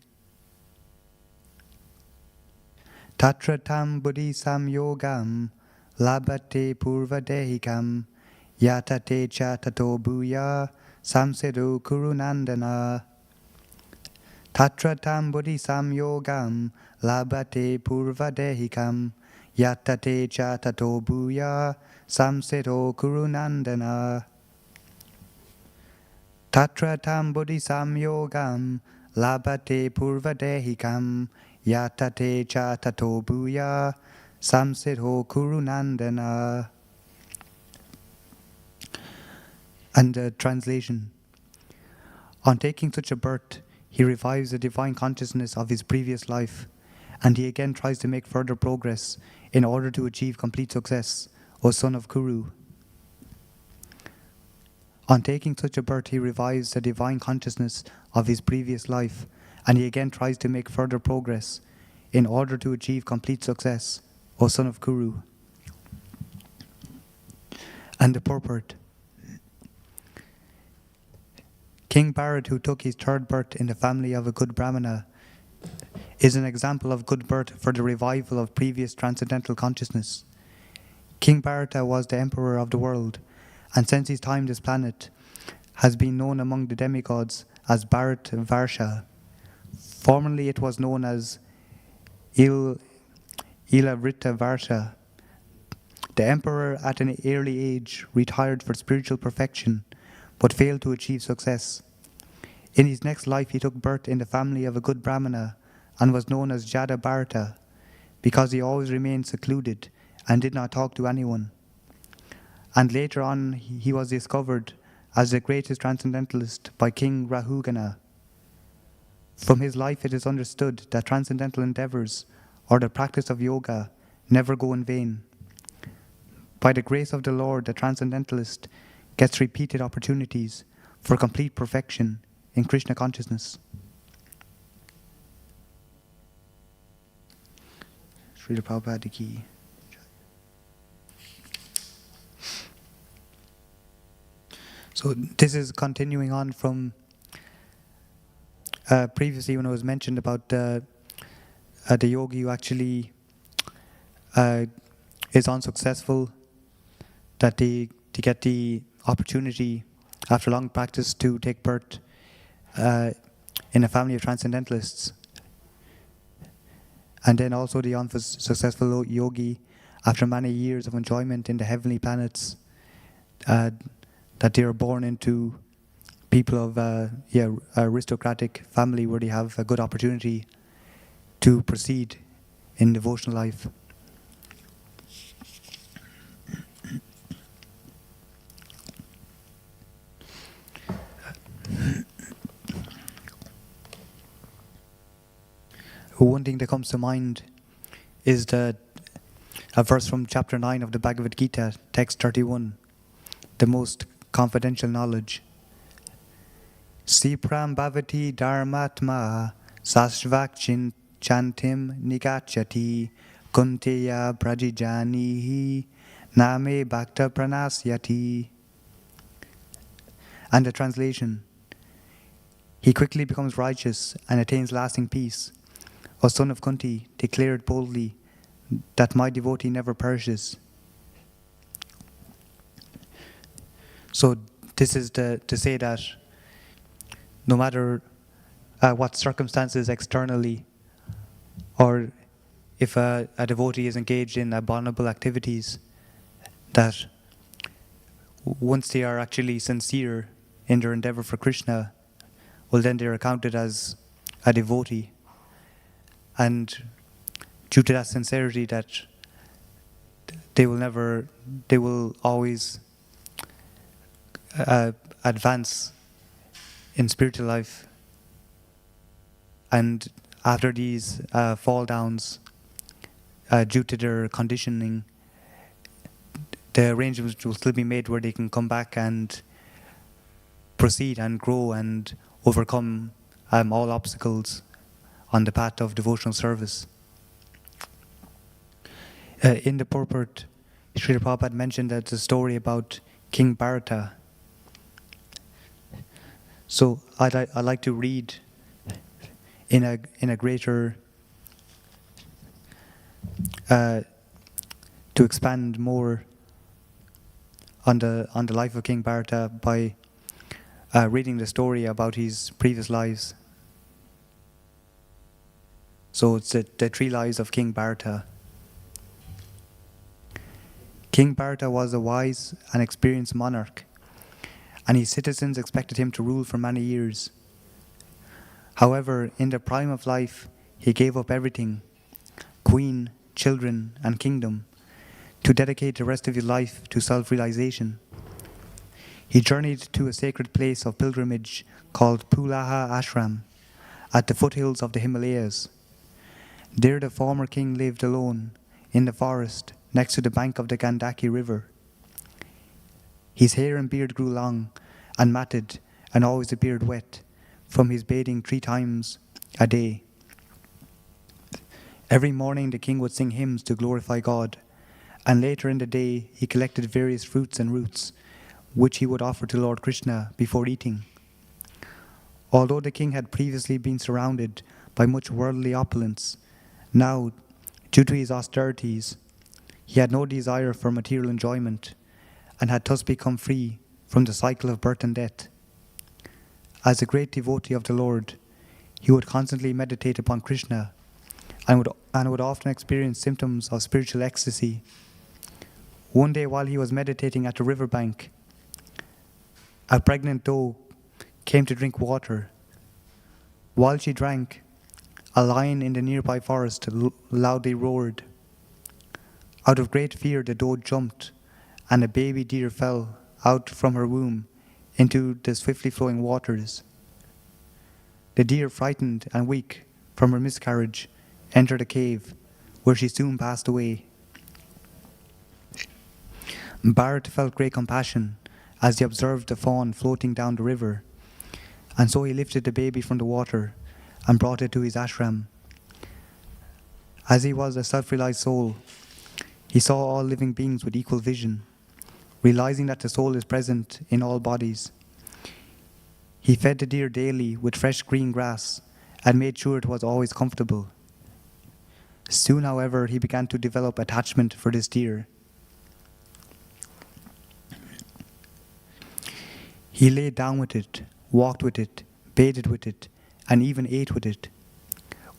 Tatra tam buddhi samyogam labhate purvadehikam yatate cha tato bhuya samsiddho kurunandana. Tatra tam buddhi samyogam labhate purvadehikam yatate cha tato bhuya samsiddho kurunandana. Tatra tam buddhi samyogam labhate purvadehikam yatate cha tato bhuya samsiddho kurunandana. And the translation. On taking such a birth, he revives the divine consciousness of his previous life, and he again tries to make further progress in order to achieve complete success, O son of Kuru. On taking such a birth, he revives the divine consciousness of his previous life, and he again tries to make further progress in order to achieve complete success, O son of Kuru. And the purport. King Bharata, who took his third birth in the family of a good Brahmana, is an example of good birth for the revival of previous transcendental consciousness. King Bharata was the emperor of the world, and since his time this planet has been known among the demigods as Bharat Varsha. Formerly it was known as Ilavrita Varsha. The emperor at an early age retired for spiritual perfection, but failed to achieve success. In his next life he took birth in the family of a good Brahmana and was known as Jada Bharata, because he always remained secluded and did not talk to anyone. And later on he was discovered as the greatest transcendentalist by King Rahugana. From his life it is understood that transcendental endeavors or the practice of yoga never go in vain. By the grace of the Lord, the transcendentalist gets repeated opportunities for complete perfection in Krishna consciousness. Srila Prabhupada Ki. So this is continuing on from previously when it was mentioned about the yogi who actually is unsuccessful, that they get the opportunity after long practice to take birth in a family of transcendentalists. And then also the unsuccessful yogi, after many years of enjoyment in the heavenly planets, that they are born into people of aristocratic family where they have a good opportunity to proceed in devotional life. One thing that comes to mind is a verse from chapter 9 of the Bhagavad Gita, text 31, the most confidential knowledge. Sipram bhavati dharmatma sasvakchin chantim nigachati kunteya prajijanihi name bhakta pranasyati. And the translation. He quickly becomes righteous and attains lasting peace. O son of Kunti, declare it boldly that my devotee never perishes. So this is to say that no matter what circumstances externally, or if a devotee is engaged in abominable activities, that once they are actually sincere in their endeavor for Krishna, well then they are counted as a devotee, and due to that sincerity, that they will always advance in spiritual life. And after these fall downs, due to their conditioning, the arrangements will still be made where they can come back and proceed and grow and overcome all obstacles on the path of devotional service. In the purport, Srila Prabhupada mentioned that the story about King Bharata. So I'd like to read in a greater to expand more on the life of King Bharata by reading the story about his previous lives. So it's the 3 lives of King Bharata. King Bharata was a wise and experienced monarch, and his citizens expected him to rule for many years. However, in the prime of life, he gave up everything, queen, children, and kingdom, to dedicate the rest of his life to self-realization. He journeyed to a sacred place of pilgrimage called Pulaha Ashram at the foothills of the Himalayas. There the former king lived alone in the forest next to the bank of the Gandaki River. His hair and beard grew long and matted and always appeared wet from his bathing 3 times a day. Every morning the king would sing hymns to glorify God, and later in the day he collected various fruits and roots which he would offer to Lord Krishna before eating. Although the king had previously been surrounded by much worldly opulence, now, due to his austerities, he had no desire for material enjoyment and had thus become free from the cycle of birth and death. As a great devotee of the Lord, he would constantly meditate upon Krishna and would often experience symptoms of spiritual ecstasy. One day while he was meditating at the riverbank, a pregnant doe came to drink water. While she drank, a lion in the nearby forest loudly roared. Out of great fear, the doe jumped, and a baby deer fell out from her womb into the swiftly flowing waters. The deer, frightened and weak from her miscarriage, entered a cave, where she soon passed away. Bharata felt great compassion as he observed the fawn floating down the river, and so he lifted the baby from the water and brought it to his ashram. As he was a self-realized soul, he saw all living beings with equal vision, realizing that the soul is present in all bodies. He fed the deer daily with fresh green grass and made sure it was always comfortable. Soon, however, he began to develop attachment for this deer. He lay down with it, walked with it, bathed with it, and even ate with it.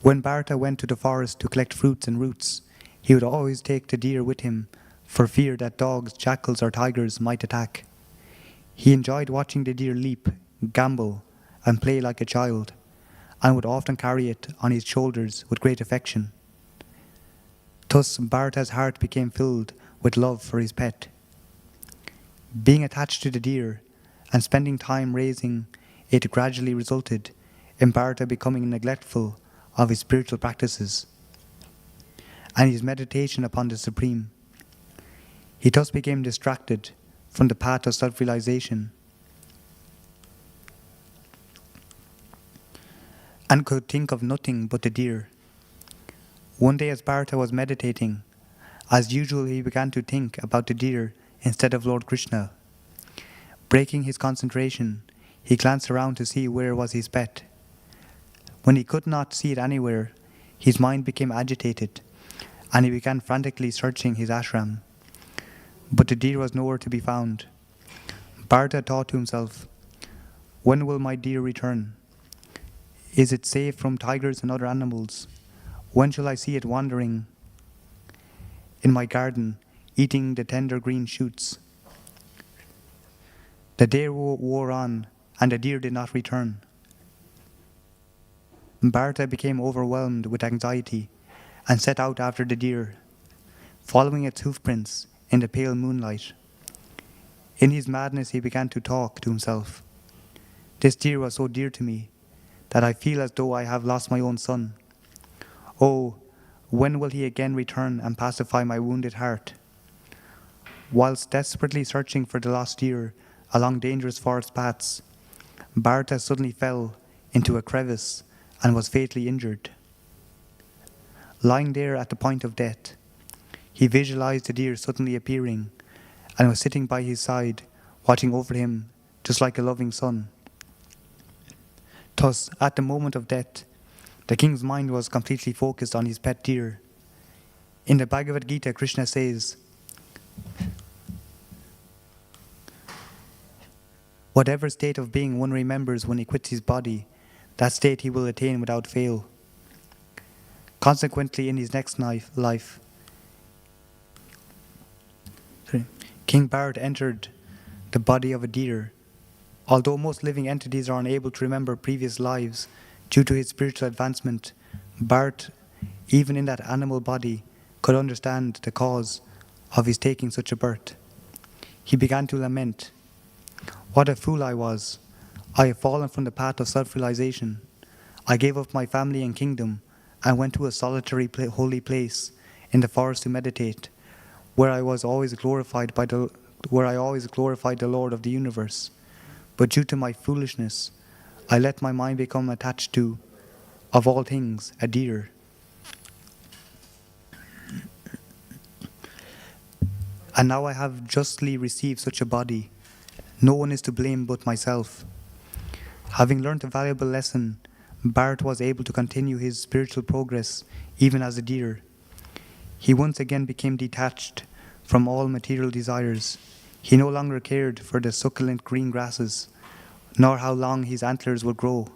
When Bharata went to the forest to collect fruits and roots, he would always take the deer with him for fear that dogs, jackals, or tigers might attack. He enjoyed watching the deer leap, gambol, and play like a child, and would often carry it on his shoulders with great affection. Thus, Bharata's heart became filled with love for his pet. Being attached to the deer and spending time raising it gradually resulted in Bharata becoming neglectful of his spiritual practices and his meditation upon the Supreme. He thus became distracted from the path of self-realization and could think of nothing but the deer. One day as Bharata was meditating, as usual he began to think about the deer instead of Lord Krishna. Breaking his concentration, he glanced around to see where was his pet. When he could not see it anywhere, his mind became agitated, and he began frantically searching his ashram. But the deer was nowhere to be found. Bharata thought to himself, "When will my deer return? Is it safe from tigers and other animals? When shall I see it wandering in my garden, eating the tender green shoots?" The day wore on, and the deer did not return. Bharata became overwhelmed with anxiety and set out after the deer, following its hoofprints in the pale moonlight. In his madness, he began to talk to himself. This deer was so dear to me that I feel as though I have lost my own son. Oh, when will he again return and pacify my wounded heart? Whilst desperately searching for the lost deer along dangerous forest paths, Bharata suddenly fell into a crevice and was fatally injured. Lying there at the point of death, he visualized the deer suddenly appearing and was sitting by his side, watching over him just like a loving son. Thus, at the moment of death, the king's mind was completely focused on his pet deer. In the Bhagavad Gita, Krishna says, "Whatever state of being one remembers when he quits his body, that state he will attain without fail." Consequently, in his next life, King Bharata entered the body of a deer. Although most living entities are unable to remember previous lives due to his spiritual advancement, Bharata, even in that animal body, could understand the cause of his taking such a birth. He began to lament, "What a fool I was! I have fallen from the path of self-realization. I gave up my family and kingdom and went to a solitary holy place in the forest to meditate, where I always glorified the Lord of the universe. But due to my foolishness, I let my mind become attached to, of all things, a deer. And now I have justly received such a body. No one is to blame but myself." Having learnt a valuable lesson, Bharata was able to continue his spiritual progress even as a deer. He once again became detached from all material desires. He no longer cared for the succulent green grasses, nor how long his antlers would grow.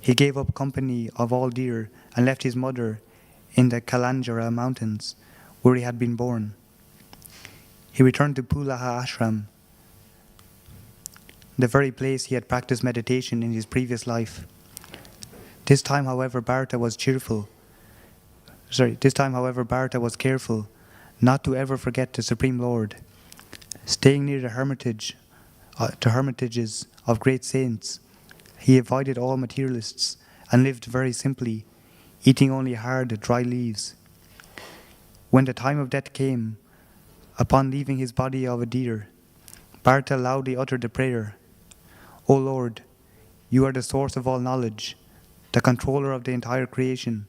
He gave up company of all deer and left his mother in the Kalanjara mountains, where he had been born. He returned to Pulaha Ashram, the very place he had practiced meditation in his previous life. This time, however, Bharata was careful not to ever forget the Supreme Lord. Staying near the hermitages of great saints, he avoided all materialists and lived very simply, eating only hard, dry leaves. When the time of death came, upon leaving his body of a deer, Bharata loudly uttered the prayer, "O Lord, you are the source of all knowledge, the controller of the entire creation,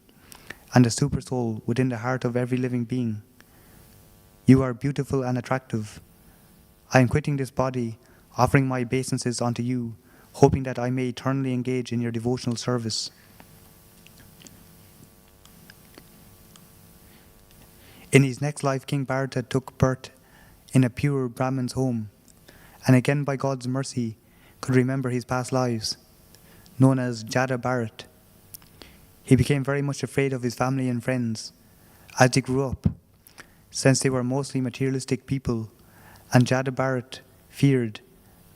and the supersoul within the heart of every living being. You are beautiful and attractive. I am quitting this body, offering my obeisances unto you, hoping that I may eternally engage in your devotional service." In his next life, King Bharata took birth in a pure Brahmin's home, and again by God's mercy could remember his past lives, known as Jada Bharat. He became very much afraid of his family and friends as they grew up, since they were mostly materialistic people, and Jada Bharat feared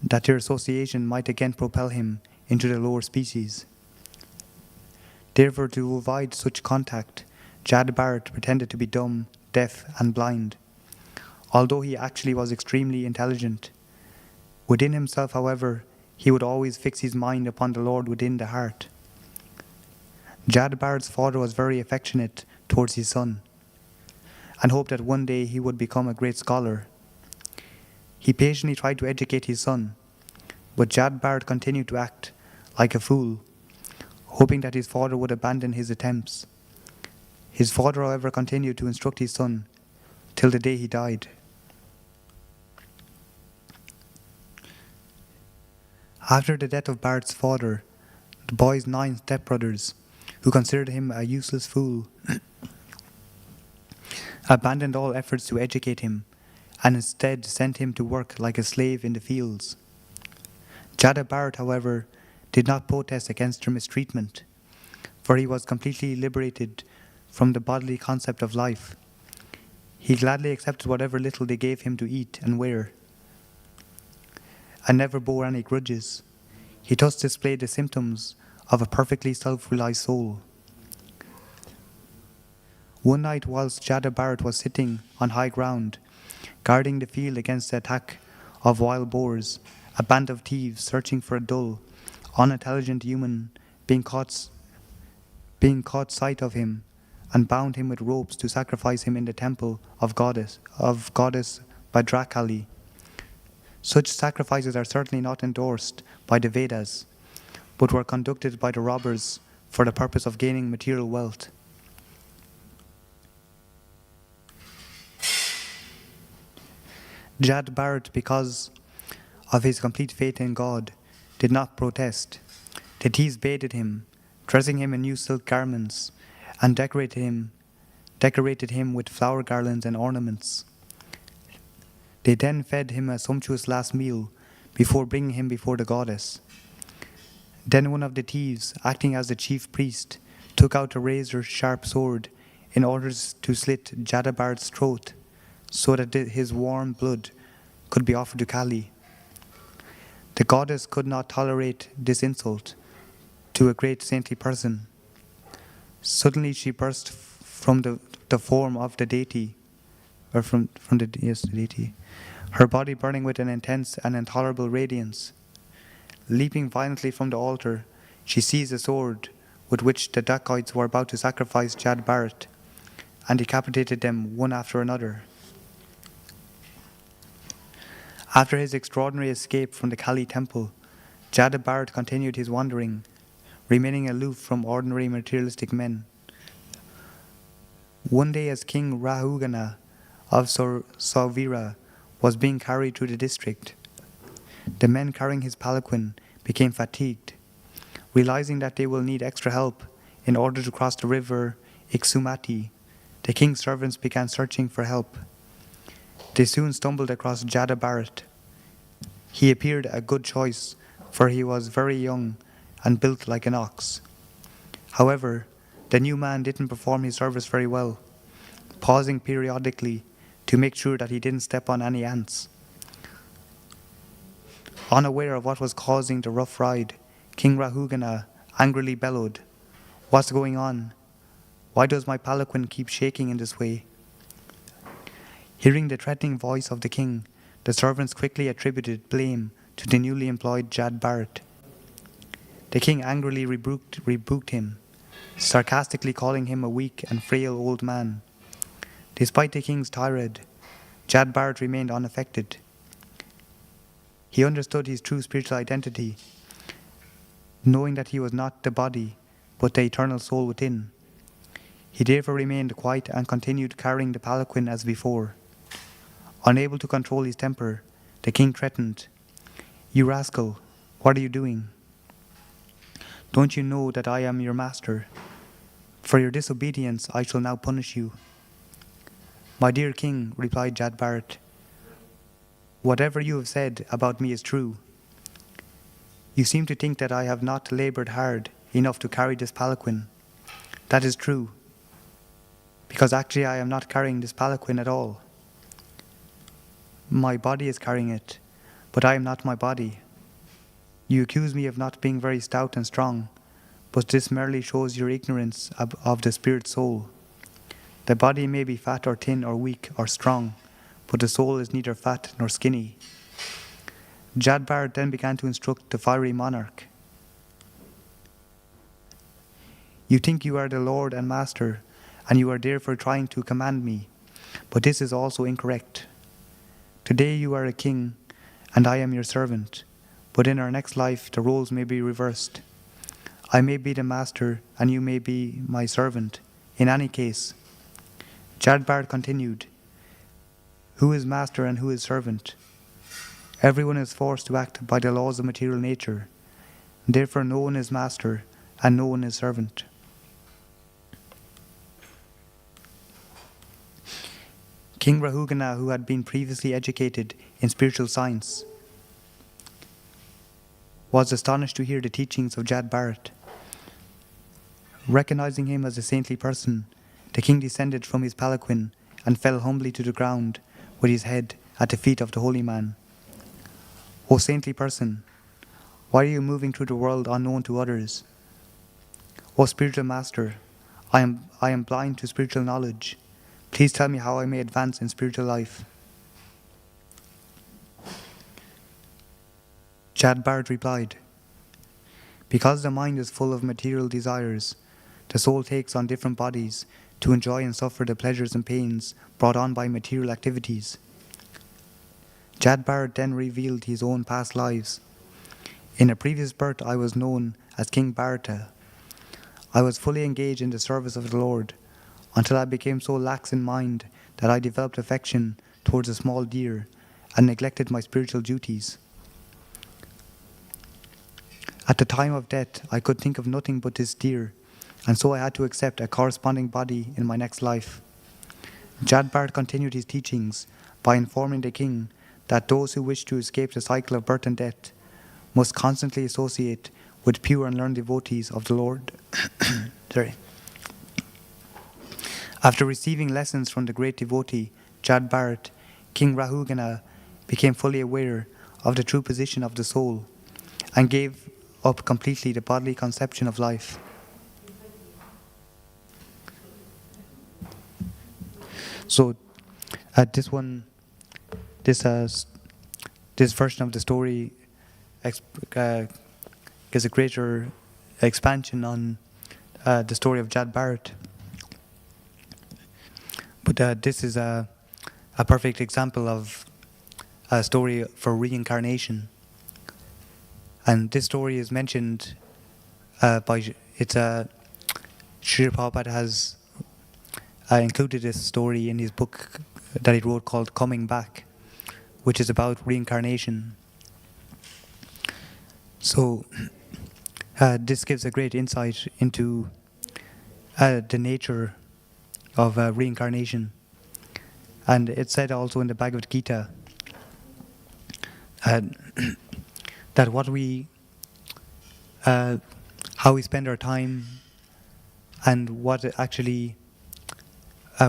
that their association might again propel him into the lower species. Therefore, to avoid such contact, Jada Bharat pretended to be dumb, deaf, and blind, although he actually was extremely intelligent. Within himself, however, he would always fix his mind upon the Lord within the heart. Jada Bharat's father was very affectionate towards his son and hoped that one day he would become a great scholar. He patiently tried to educate his son, but Jada Bharat continued to act like a fool, hoping that his father would abandon his attempts. His father, however, continued to instruct his son till the day he died. After the death of Bharat's father, the boy's 9 stepbrothers, who considered him a useless fool, abandoned all efforts to educate him and instead sent him to work like a slave in the fields. Jada Bharat, however, did not protest against their mistreatment, for he was completely liberated from the bodily concept of life. He gladly accepted whatever little they gave him to eat and wear, and never bore any grudges. He thus displayed the symptoms of a perfectly self-realized soul. One night, whilst Jada Bharat was sitting on high ground, guarding the field against the attack of wild boars, a band of thieves searching for a dull, unintelligent human being caught sight of him and bound him with ropes to sacrifice him in the temple of goddess Bhadrakali. Such sacrifices are certainly not endorsed by the Vedas, but were conducted by the robbers for the purpose of gaining material wealth. Jad Bharat, because of his complete faith in God, did not protest. The thieves baited him, dressing him in new silk garments, and decorated him with flower garlands and ornaments. They then fed him a sumptuous last meal before bringing him before the goddess. Then one of the thieves, acting as the chief priest, took out a razor-sharp sword in order to slit Jada Bharat's throat so that his warm blood could be offered to Kali. The goddess could not tolerate this insult to a great saintly person. Suddenly she burst from the form of the deity, or from the deity, her body burning with an intense and intolerable radiance. Leaping violently from the altar, she seized a sword with which the dacoits were about to sacrifice Jad Bharat and decapitated them one after another. After his extraordinary escape from the Kali temple, Jada Bharat continued his wandering, remaining aloof from ordinary materialistic men. One day, as King Rahugana of Sauvira was being carried through the district, the men carrying his palanquin became fatigued. Realizing that they will need extra help in order to cross the river Iksumati, the king's servants began searching for help. They soon stumbled across Jada Bharat. He appeared a good choice, for he was very young and built like an ox. However, the new man didn't perform his service very well, pausing periodically to make sure that he didn't step on any ants. Unaware of what was causing the rough ride, King Rahugana angrily bellowed, "What's going on? Why does my palanquin keep shaking in this way?" Hearing the threatening voice of the king, the servants quickly attributed blame to the newly employed Jad Bharat. The king angrily rebuked him, sarcastically calling him a weak and frail old man. Despite the king's tirade, Jad Bharat remained unaffected. He understood his true spiritual identity, knowing that he was not the body, but the eternal soul within. He therefore remained quiet and continued carrying the palanquin as before. Unable to control his temper, the king threatened, "You rascal, what are you doing? Don't you know that I am your master? For your disobedience I shall now punish you." "My dear king," replied Jad Bharat, "whatever you have said about me is true. You seem to think that I have not labored hard enough to carry this palanquin. That is true, because actually I am not carrying this palanquin at all. My body is carrying it, but I am not my body. You accuse me of not being very stout and strong, but this merely shows your ignorance of the spirit soul. The body may be fat or thin or weak or strong, but the soul is neither fat nor skinny." Jad Bharat then began to instruct the fiery monarch. "You think you are the Lord and Master, and you are therefore trying to command me, but this is also incorrect. Today you are a king, and I am your servant, but in our next life the roles may be reversed. I may be the master, and you may be my servant. In any case," Jad Bharat continued, "who is master and who is servant? Everyone is forced to act by the laws of material nature. Therefore no one is master and no one is servant." King Rahugana, who had been previously educated in spiritual science, was astonished to hear the teachings of Jad Bharat. Recognizing him as a saintly person, the king descended from his palanquin and fell humbly to the ground with his head at the feet of the holy man. "O saintly person, why are you moving through the world unknown to others? O spiritual master, I am blind to spiritual knowledge. Please tell me how I may advance in spiritual life. Jad Bharat replied, because the mind is full of material desires, the soul takes on different bodies to enjoy and suffer the pleasures and pains brought on by material activities. Jad Bharat then revealed his own past lives. In a previous birth, I was known as King Bharata. I was fully engaged in the service of the Lord until I became so lax in mind that I developed affection towards a small deer and neglected my spiritual duties. At the time of death, I could think of nothing but this deer, and so I had to accept a corresponding body in my next life. Jad Bharat continued his teachings by informing the king that those who wish to escape the cycle of birth and death must constantly associate with pure and learned devotees of the Lord. After receiving lessons from the great devotee Jad Bharat, King Rahugana became fully aware of the true position of the soul and gave up completely the bodily conception of life. So, this version of the story gives a greater expansion on the story of Jad Bharat. But this is a perfect example of a story for reincarnation. And this story is mentioned Srila Prabhupada has included this story in his book that he wrote called Coming Back, which is about reincarnation. So this gives a great insight into the nature of reincarnation. And it's said also in the Bhagavad Gita that how we spend our time and what actually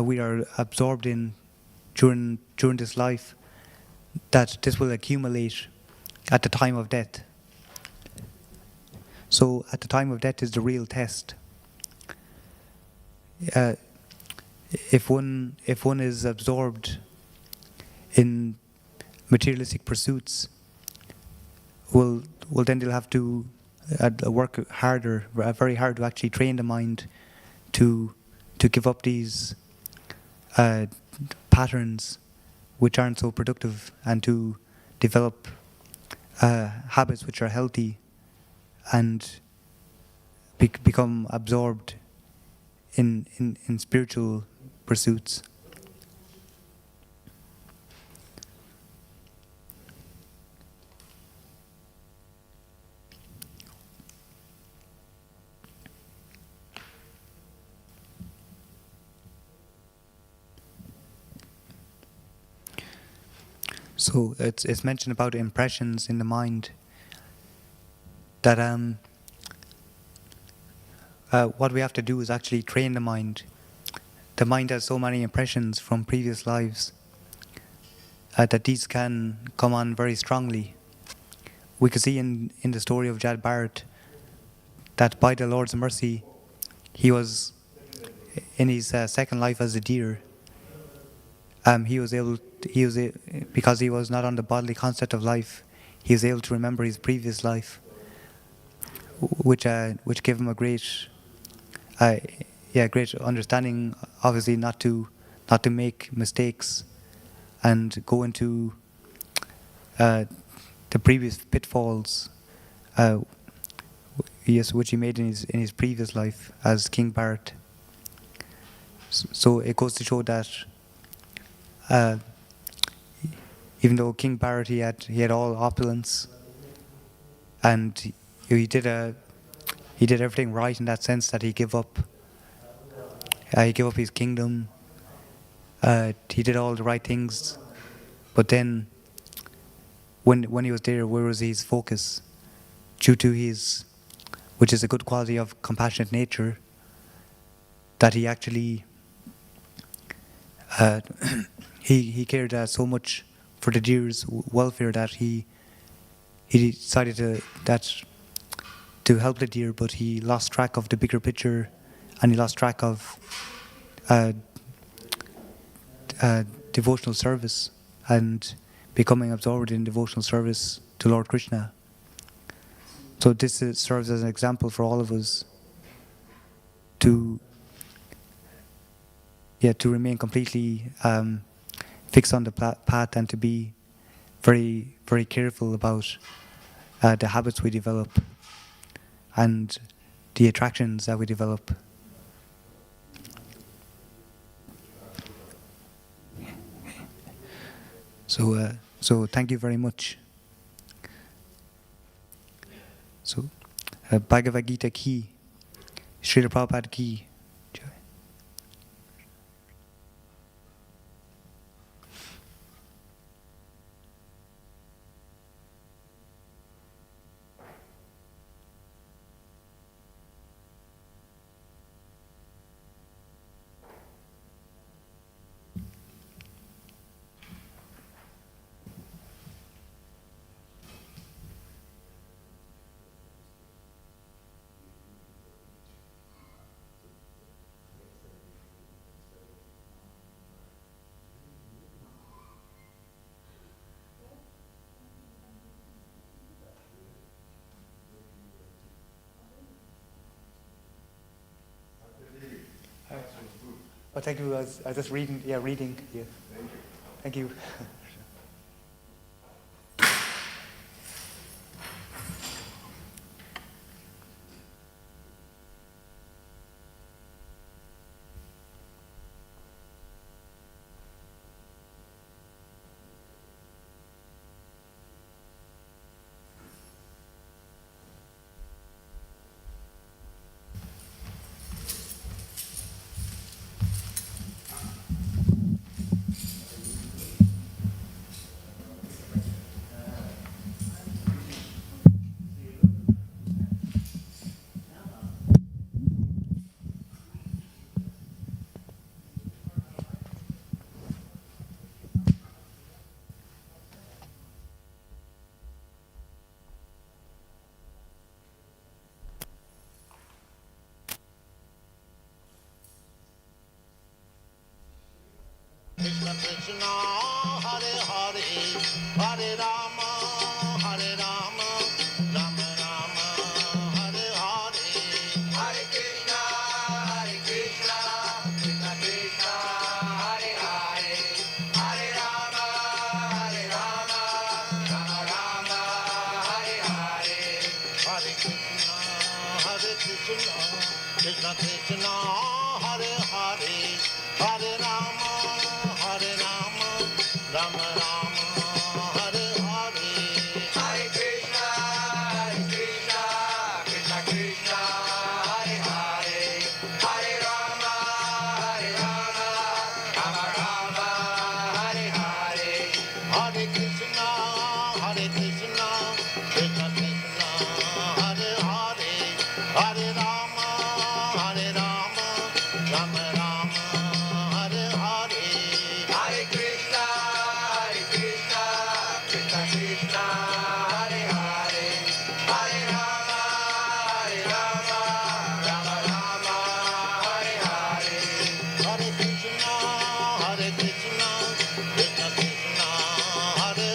we are absorbed in during this life, that this will accumulate at the time of death. So at the time of death is the real test. If one is absorbed in materialistic pursuits, well then they'll have to work harder, very hard, to actually train the mind to give up these patterns which aren't so productive, and to develop habits which are healthy, and become absorbed in spiritual pursuits. So it's mentioned about impressions in the mind, that what we have to do is actually train the mind. The mind has so many impressions from previous lives that these can come on very strongly. We could see in the story of Jad Bharat that by the Lord's mercy, he was in his second life as a deer. Because he was not on the bodily concept of life, he was able to remember his previous life, which gave him a great understanding. Obviously, not to make mistakes and go into the previous pitfalls, which he made in his previous life as King Bharat. So it goes to show that even though King Bharat he had all opulence, and he did everything right in that sense, that he gave up his kingdom. He did all the right things, but then when he was there, where was his focus? Due to his, which is a good quality of compassionate nature, that he actually he cared so much for the deer's welfare that he decided to to help the deer, but he lost track of the bigger picture, and he lost track of devotional service and becoming absorbed in devotional service to Lord Krishna. So this serves as an example for all of us to remain completely fixed on the path, and to be very, very careful about the habits we develop and the attractions that we develop. So thank you very much. So, Bhagavad Gita ki, Srila Prabhupada ki. Oh, thank you. I was just reading. Yeah, reading. Yeah. Thank you. Krishna Krishna, Hare Hare, Hare Rama, Hare Rama, Rama Rama, Hare Hare. Hare Krishna, Krishna Krishna, Hare Hare, Hare Rama, Rama Rama, Hare Hare. Hare Krishna, Krishna Krishna, Hare Hare, Hare Rama, Rama Rama, Hare Hare. Hare Krishna, Krishna Krishna, Hare Hare, Hare Rama, Rama Rama, Hare Hare. Hare Krishna, Krishna Krishna, Hare Hare, Hare Rama, Rama Rama, Hare Hare. Hare Krishna, Krishna Krishna, Hare Hare, Hare Rama, Rama Rama, Hare Hare. Hare Krishna, Krishna Krishna, Hare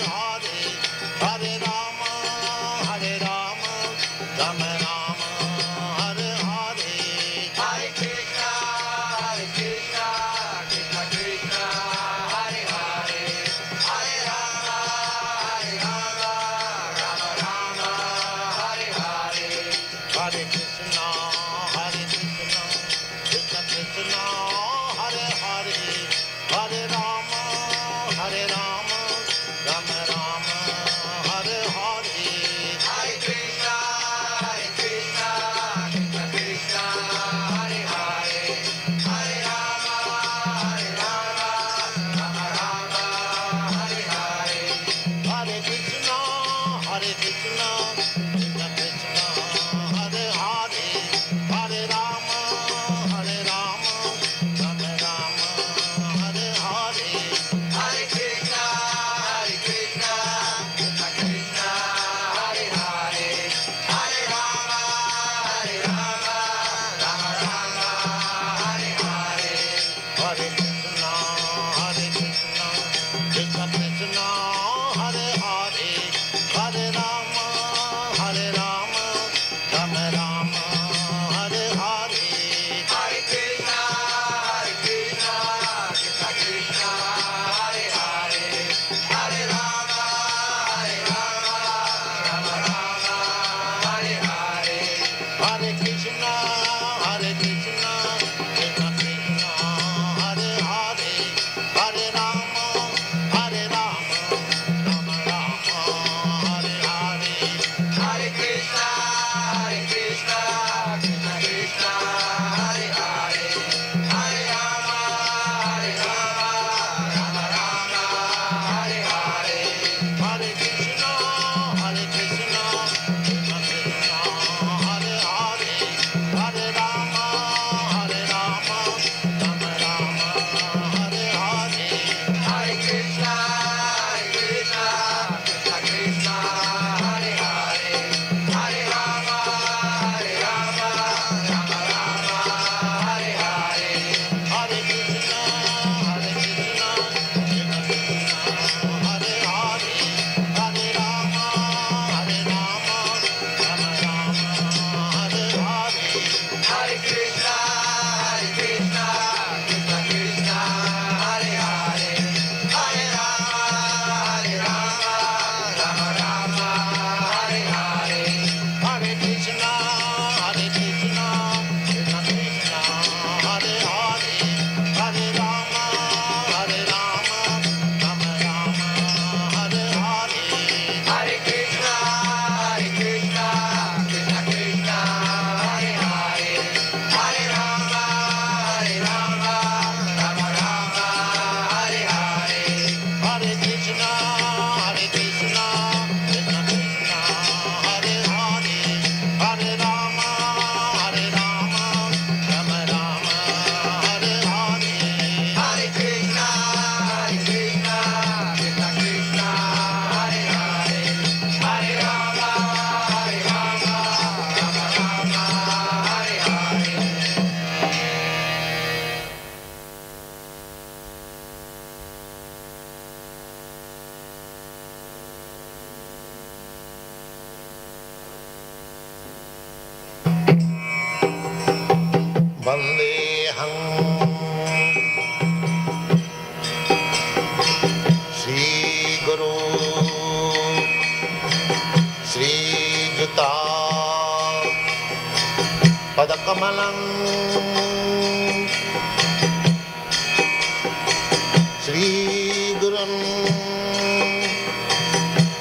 Shri Gurun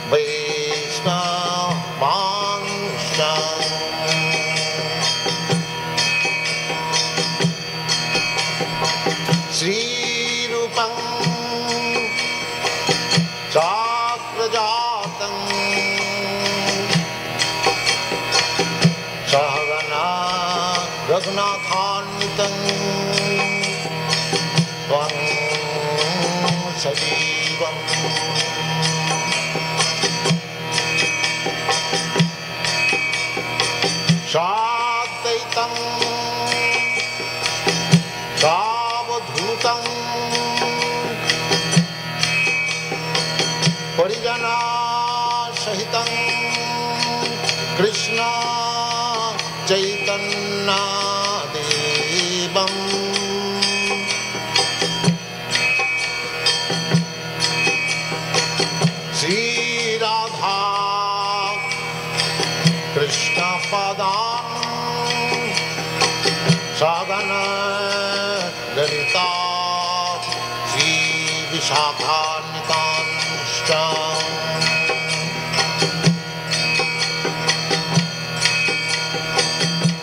Vaishnavanscha Shri Rupam Chakrajatam Sahagana Raghunathanvitam Tvam Sajivam Sadvaitam Savadhutam Parijana Sahitam Krishna Chaitanya Devam Sri Radha Krishna Padan Sadhana Lalita Sri Vishakhanitanscha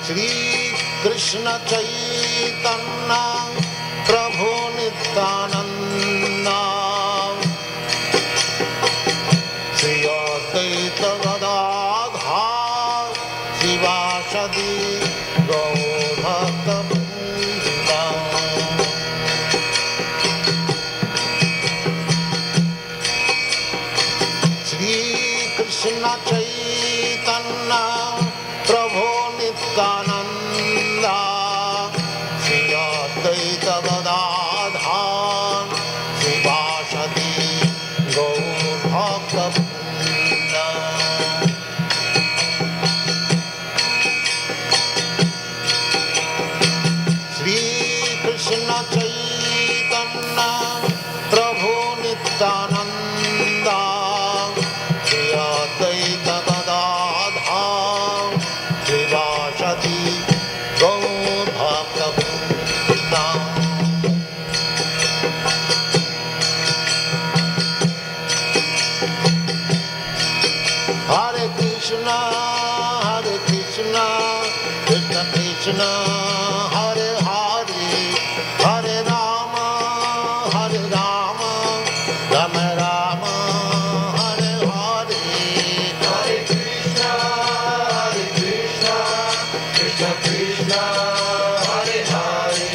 Sri Krishna Chaitanya Prabhu Nityananda Sri Advaita Gadadhar Sivasadi Gaur Bhakta Vrinda Sri Krishna Chaitanya Prabhu Nityananda Sri Advaita Gadadhar Sivasadi Gaur Bhakta Vrinda Sri Krishna Chaitanya Prabhu Nityananda Sri Advaita Gadadhar Sivasadi Gaur Bhakta Vrinda Hare Krishna, Krishna Krishna, Hare Hare, Hare Rama, Rama Rama, Hare Hare. Hare Krishna, Krishna Krishna, Hare Hare,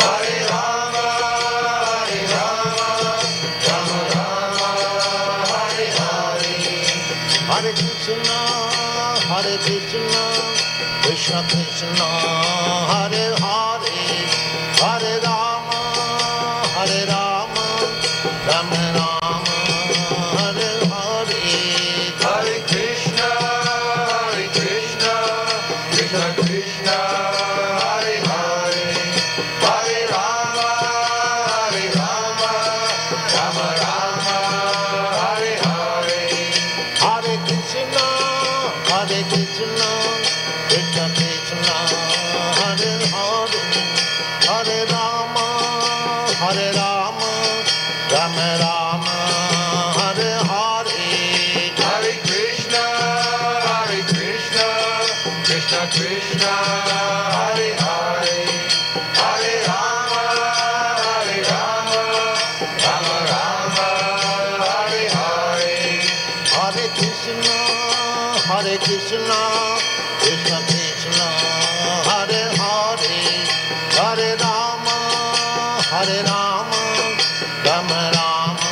Hare Rama, Rama Rama, Hare Hare. Hare Krishna, Krishna Krishna, Hare Hare, Hare Rama, Rama Rama, Hare Hare. Hare Krishna, Krishna Krishna, Hare Hare, Hare Rama, Rama Rama, Hare Hare. Hare Krishna, Krishna Krishna, Hare Hare, Hare Rama, Rama Rama, Hare Hare. Hare Krishna, Krishna Krishna, Hare Hare, Hare Rama, Rama Rama, Hare Hare. Hare Krishna, Krishna Krishna, Hare Hare, Hare Rama, Rama Rama,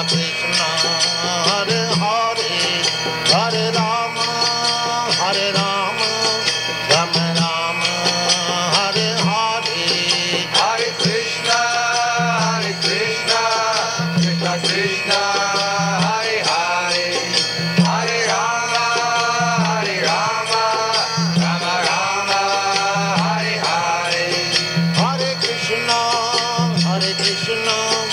Krishna, Hare Hare, Hare Rama, Hare Rama, Rama Rama, Hare Hare. Hare Krishna, Krishna Krishna, Hare Hare, Hare Rama, Rama Rama, Hare Hare. Hare Krishna, Krishna